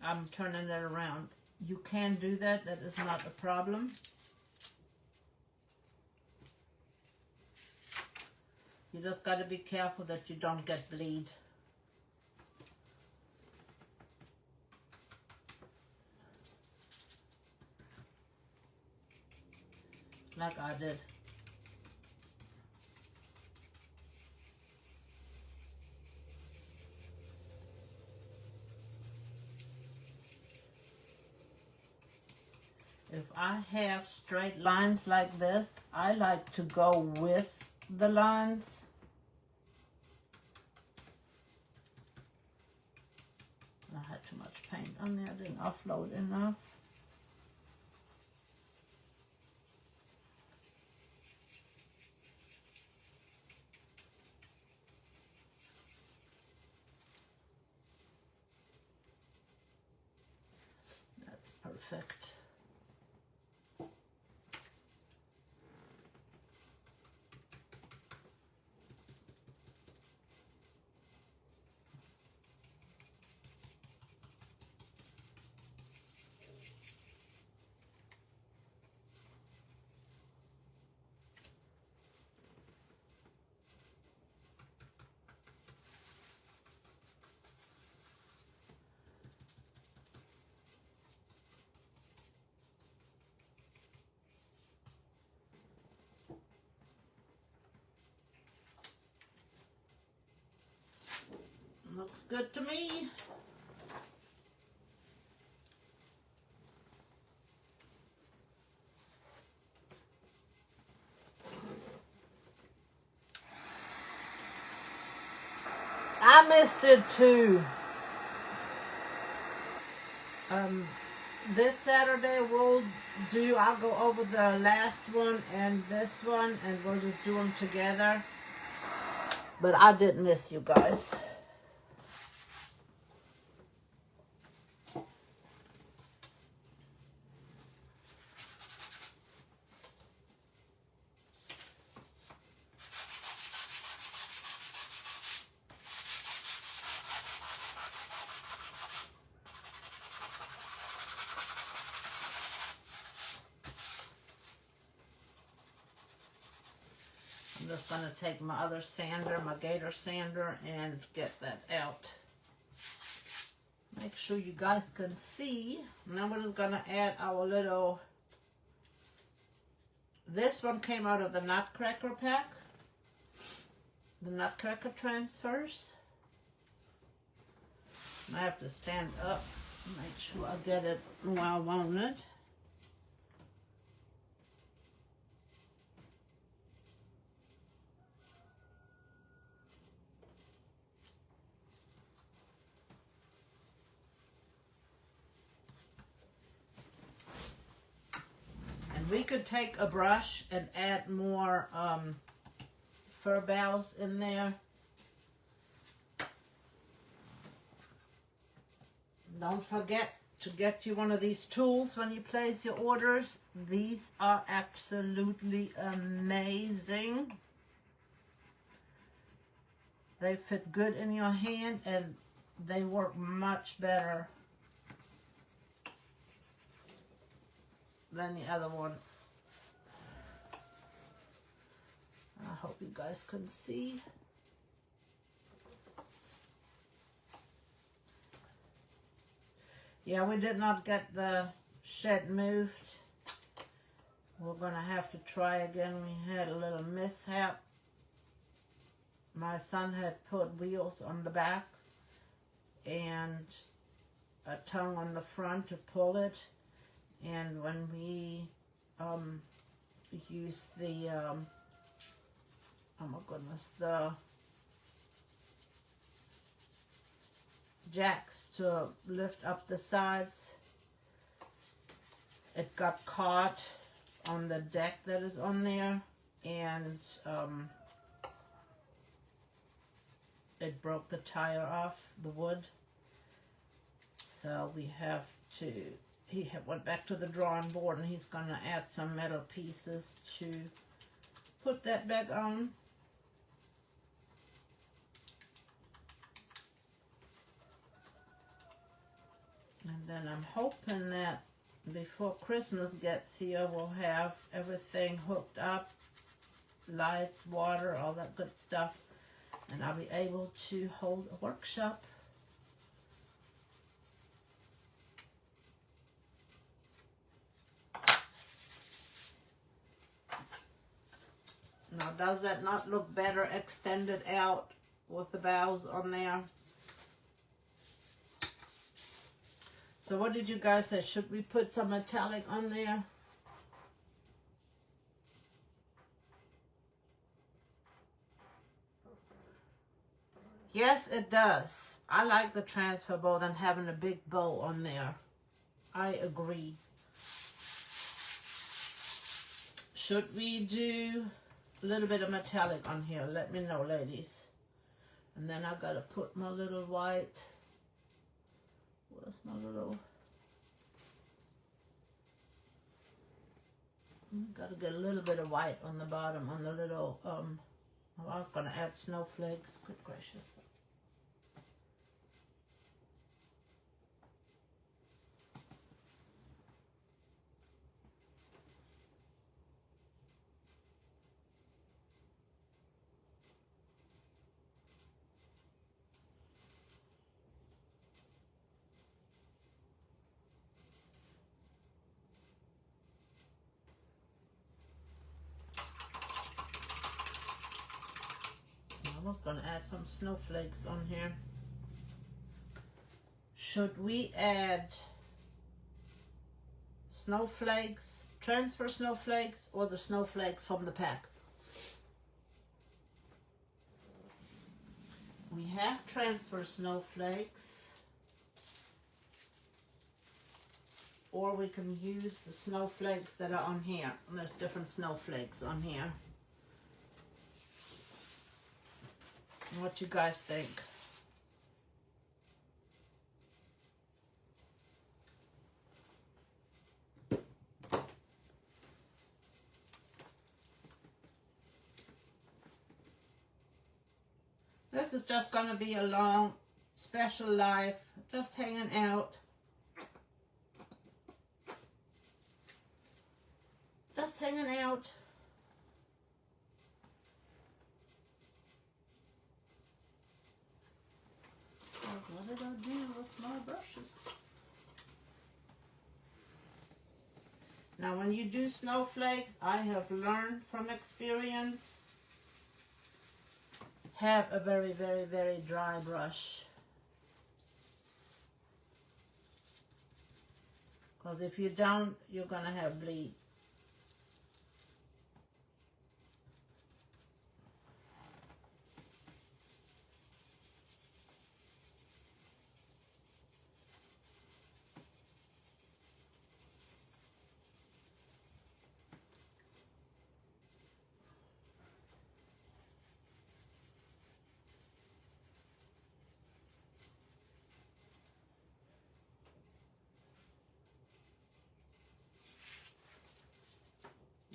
I'm turning it around. You can do that, that is not a problem. You just got to be careful that you don't get bleed. Like I did. If I have straight lines like this, I like to go with the lines. I had too much paint on there, I didn't offload enough. perfect. Looks good to me. I missed it too. This Saturday I'll go over the last one and this one, and we'll just do them together. But I did miss you guys. I'm just going to take my other sander, my Gator sander, and get that out. Make sure you guys can see. Now we're just going to add our little... This one came out of the Nutcracker pack. The Nutcracker transfers. I have to stand up and make sure I get it while on it. We could take a brush and add more fir boughs in there. Don't forget to get you one of these tools when you place your orders. These are absolutely amazing. They fit good in your hand and they work much better than the other one. I hope you guys can see. Yeah, we did not get the shed moved. We're gonna have to try again. We had a little mishap. My son had put wheels on the back and a tongue on the front to pull it. And when we used the, oh my goodness, the jacks to lift up the sides, it got caught on the deck that is on there, and it broke the tire off, the wood. So we have to... He went back to the drawing board and he's going to add some metal pieces to put that back on. And then I'm hoping that before Christmas gets here, we'll have everything hooked up, lights, water, all that good stuff. And I'll be able to hold a workshop. Now, does that not look better extended out with the boughs on there? So what did you guys say? Should we put some metallic on there? Yes, it does. I like the transfer bow than having a big bow on there. I agree. Should we do a little bit of metallic on here? Let me know, ladies. And then I gotta put my little white. Where's my little? Gotta get a little bit of white on the bottom on the little, I was gonna add snowflakes, good gracious. I was gonna add some snowflakes on here. Should we add snowflakes, transfer snowflakes, or the snowflakes from the pack? We have transfer snowflakes, or we can use the snowflakes that are on here. And there's different snowflakes on here. What you guys think? This is just going to be a long special live, just hanging out. Just hanging out. What did I do with my brushes? Now when you do snowflakes, I have learned from experience, have a very, very, very dry brush. Because if you don't, you're going to have bleed.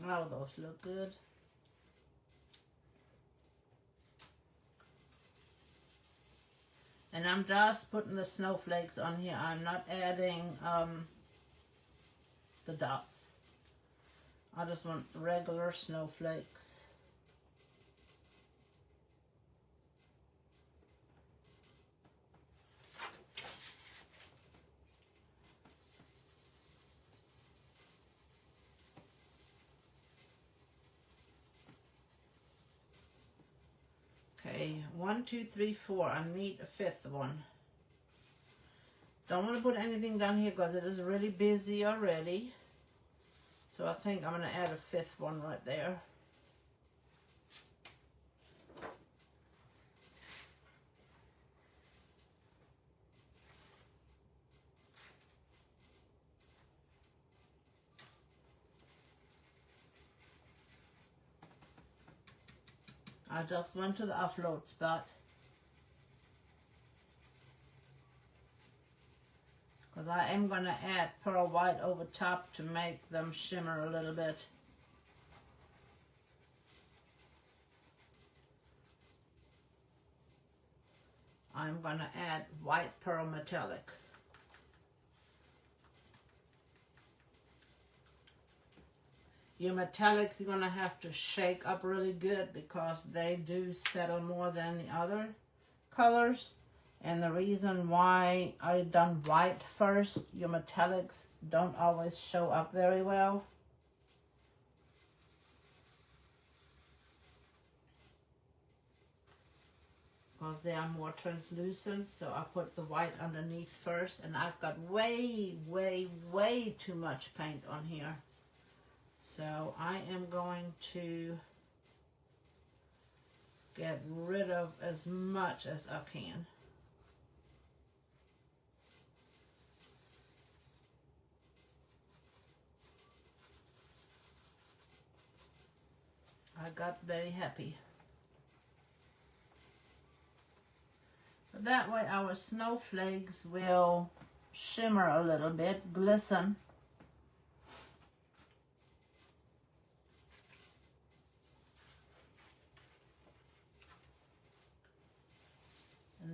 Oh, those look good. And I'm just putting the snowflakes on here. I'm not adding the dots. I just want regular snowflakes. Okay, 1, 2, 3, 4. I need a fifth one. Don't want to put anything down here because it is really busy already. So I think I'm going to add a fifth one right there. I just went to the offload spot. Because I am going to add pearl white over top to make them shimmer a little bit. I'm going to add white pearl metallic. Your metallics you're going to have to shake up really good because they do settle more than the other colors. And the reason why I done white first, your metallics don't always show up very well. Because they are more translucent, so I put the white underneath first. And I've got way, way, way too much paint on here. So I am going to get rid of as much as I can. I got very happy. But that way our snowflakes will shimmer a little bit, glisten.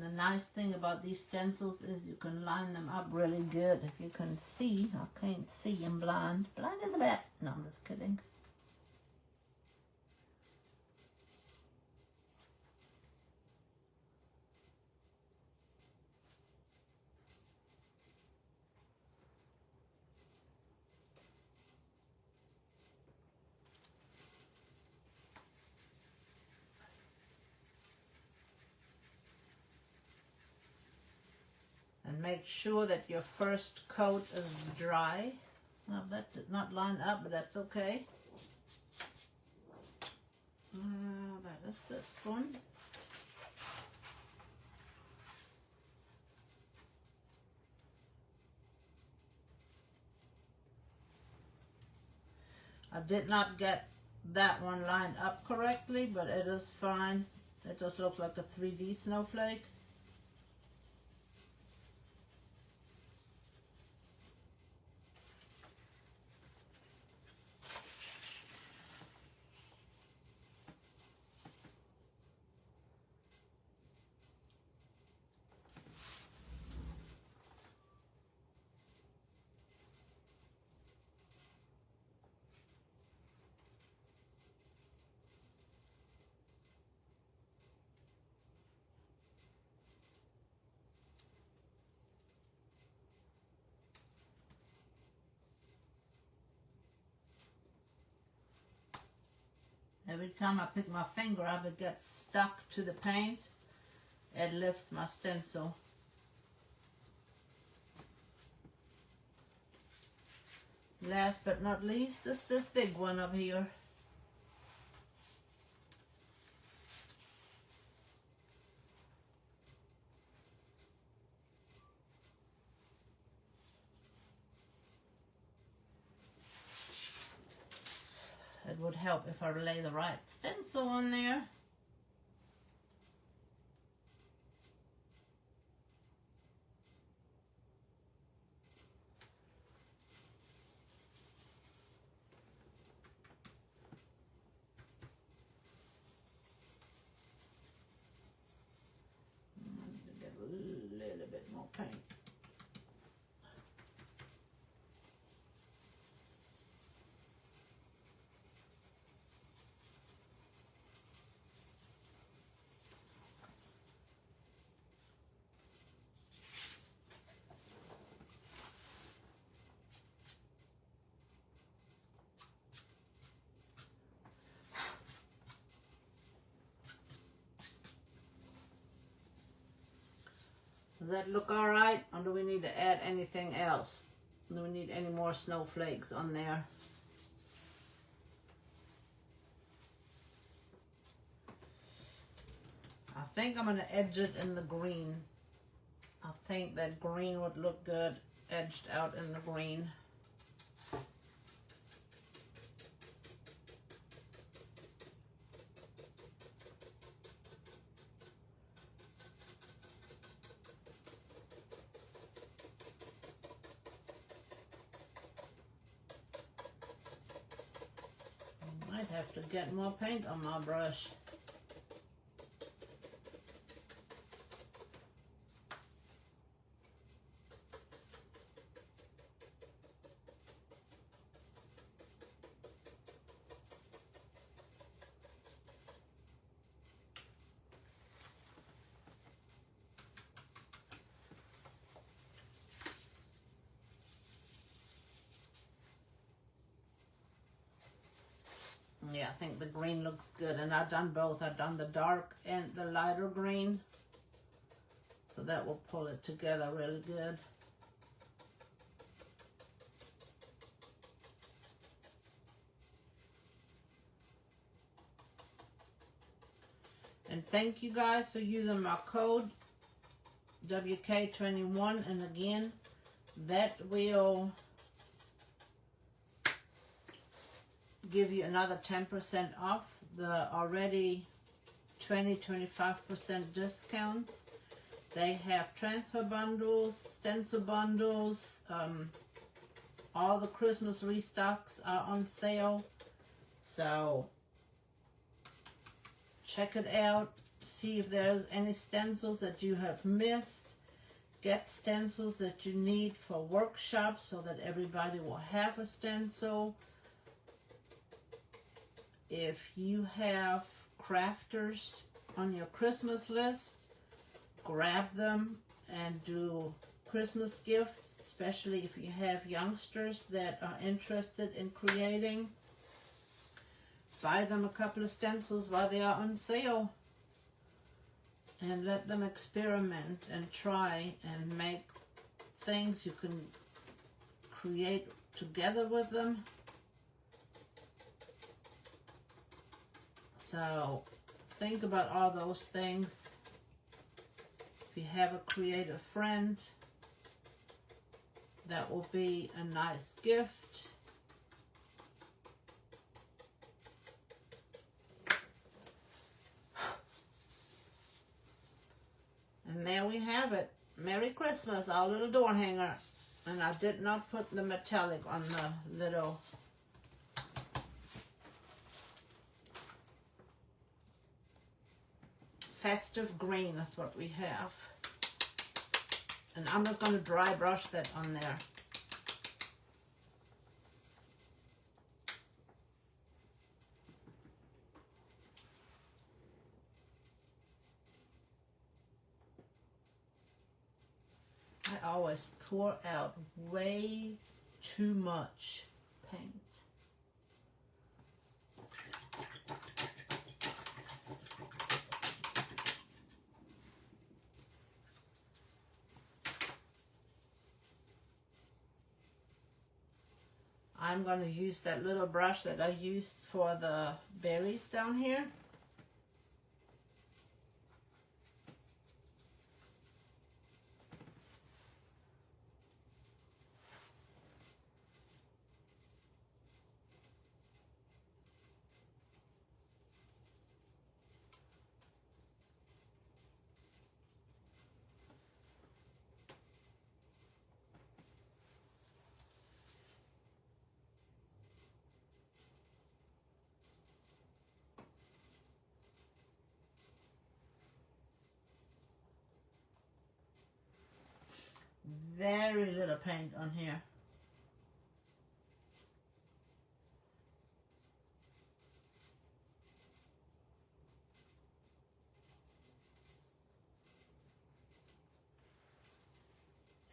the nice thing about these stencils is you can line them up really good. If you can see, I can't see, I'm blind. Blind as a bat. No, I'm just kidding. And make sure that your first coat is dry. Well, that did not line up, but that's okay. That is this one. I did not get that one lined up correctly, but it is fine. It just looks like a 3D snowflake. Every time I pick my finger up, it gets stuck to the paint. It lifts my stencil. Last but not least is this big one up here. It would help if I lay the right stencil on there. I need to get a little bit more paint. Does that look all right? Or do we need to add anything else? Do we need any more snowflakes on there? I think I'm going to edge it in the green. I think that green would look good edged out in the green. Might have to get more paint on my brush. Yeah, I think the green looks good, and I've done both. I've done the dark and the lighter green, so that will pull it together really good. And thank you guys for using my code WK21, and again, that will give you another 10% off the already 20-25% discounts. They have transfer bundles, stencil bundles, all the Christmas restocks are on sale, so check it out. See if there's any stencils that you have missed. Get stencils that you need for workshops so that everybody will have a stencil. If you have crafters on your Christmas list, grab them and do Christmas gifts, especially if you have youngsters that are interested in creating. Buy them a couple of stencils while they are on sale and let them experiment and try and make things you can create together with them. So think about all those things. If you have a creative friend, that will be a nice gift. And there we have it. Merry Christmas, our little door hanger. And I did not put the metallic on the little festive green. That's what we have. And I'm just going to dry brush that on there. I always pour out way too much paint. I'm going to use that little brush that I used for the berries down here. Very little paint on here.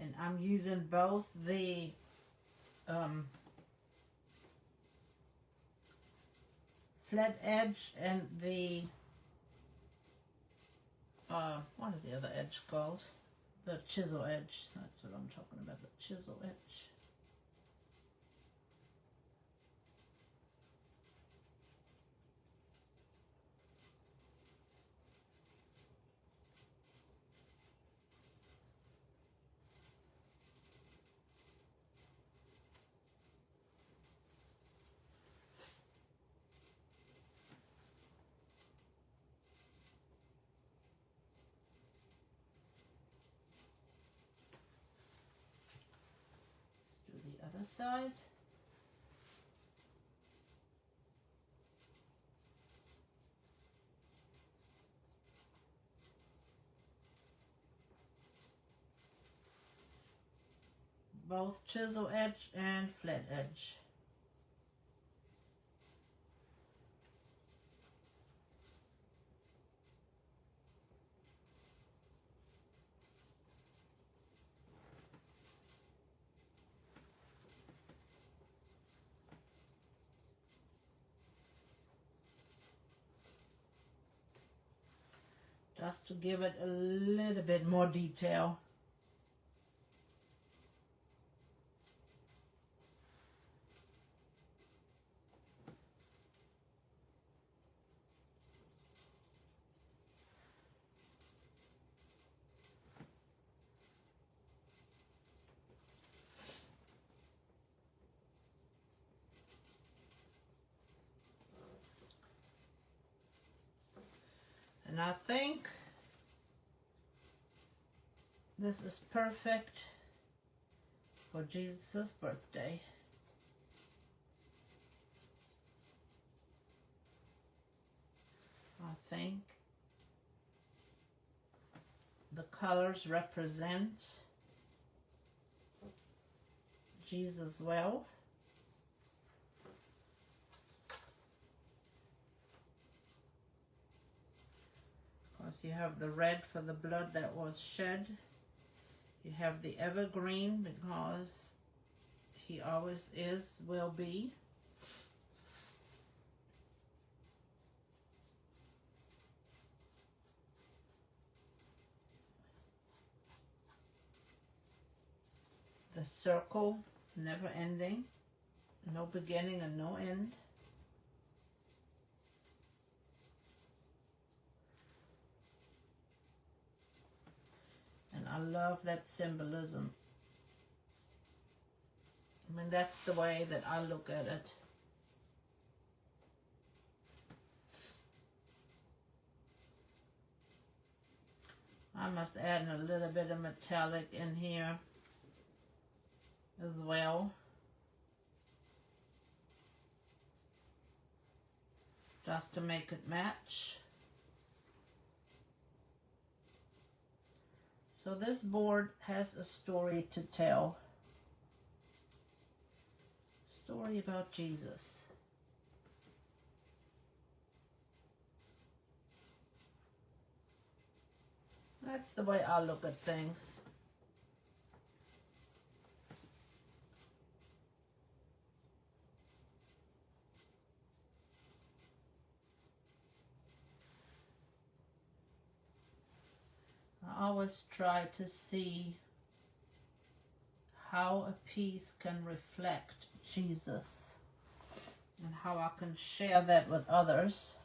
And I'm using both the flat edge and the what is the other edge called? The chisel edge. That's what I'm talking about, the chisel edge. Other side. Both chisel edge and flat edge. Just to give it a little bit more detail. And I think this is perfect for Jesus' birthday. I think the colors represent Jesus well. Of course, you have the red for the blood that was shed. You have the evergreen because he always is, will be. The circle, never ending, no beginning and no end. And I love that symbolism. I mean, that's the way that I look at it. I must add a little bit of metallic in here as well, just to make it match. So this board has a story to tell. Story about Jesus. That's the way I look at things. I always try to see how a piece can reflect Jesus and how I can share that with others.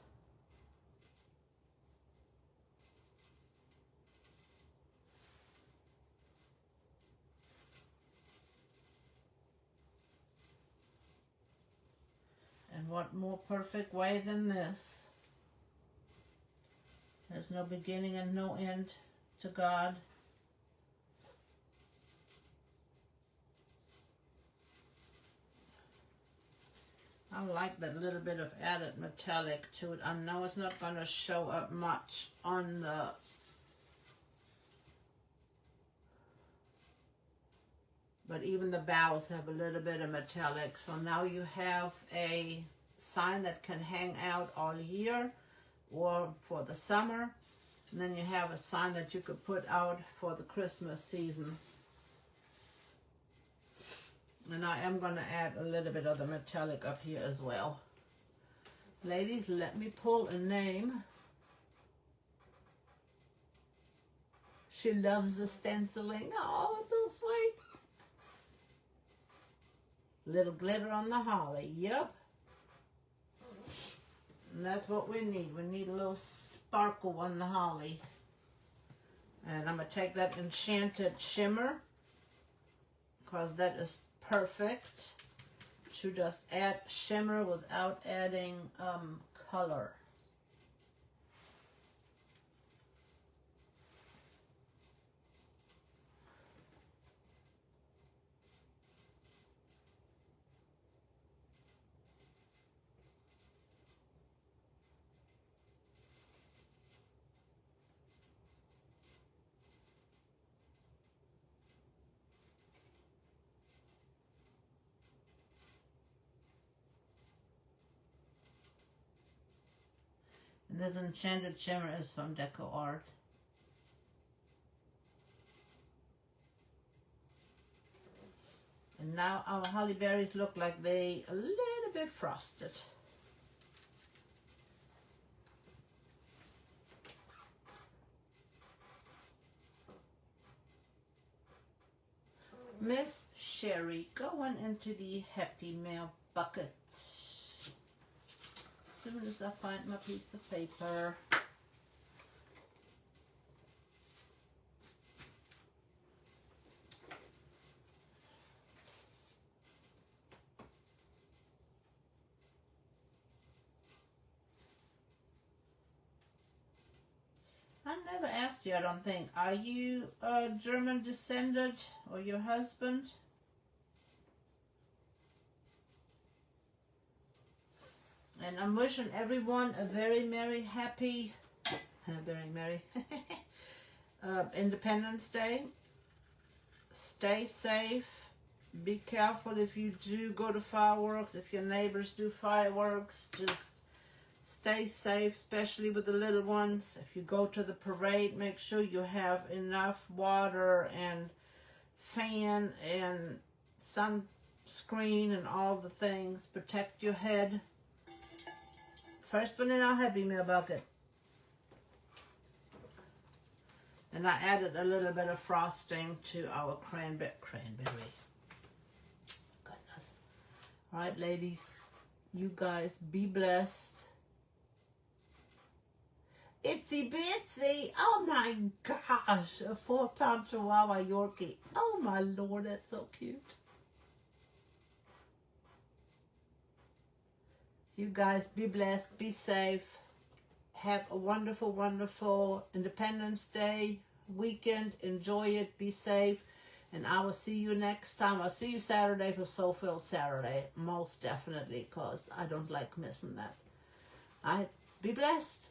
And what more perfect way than this? There's no beginning and no end to God. I like that little bit of added metallic to it. I know it's not going to show up much on the but even the bows have a little bit of metallic. So now you have a sign that can hang out all year or for the summer. And then you have a sign that you could put out for the Christmas season. And I am going to add a little bit of the metallic up here as well. Ladies, let me pull a name. She loves the stenciling. Oh, it's so sweet. Little glitter on the holly. Yep. And that's what we need. We need a little sparkle on the holly. And I'm going to take that Enchanted Shimmer, because that is perfect to just add shimmer without adding color. And this Enchanted Shimmer is from Deco Art. And now our holly berries look like they a little bit frosted. Miss Sherry going into the Happy Mail bucket. As soon as I find my piece of paper. I never asked you, I don't think. Are you German descended, or your husband? And I'm wishing everyone a very merry, happy, very merry Independence Day. Stay safe. Be careful if you do go to fireworks. If your neighbors do fireworks, just stay safe, especially with the little ones. If you go to the parade, make sure you have enough water and fan and sunscreen and all the things. Protect your head. First one in our Happy Meal bucket. And I added a little bit of frosting to our cranberry. Goodness. All right, ladies. You guys be blessed. Itsy Bitsy. Oh my gosh. A 4-pound Chihuahua Yorkie. Oh my Lord, that's so cute. You guys be blessed. Be safe. Have a wonderful, wonderful Independence Day weekend. Enjoy it. Be safe. And I will see you next time. I'll see you Saturday for Soul Filled Saturday. Most definitely, because I don't like missing that. All right. Be blessed.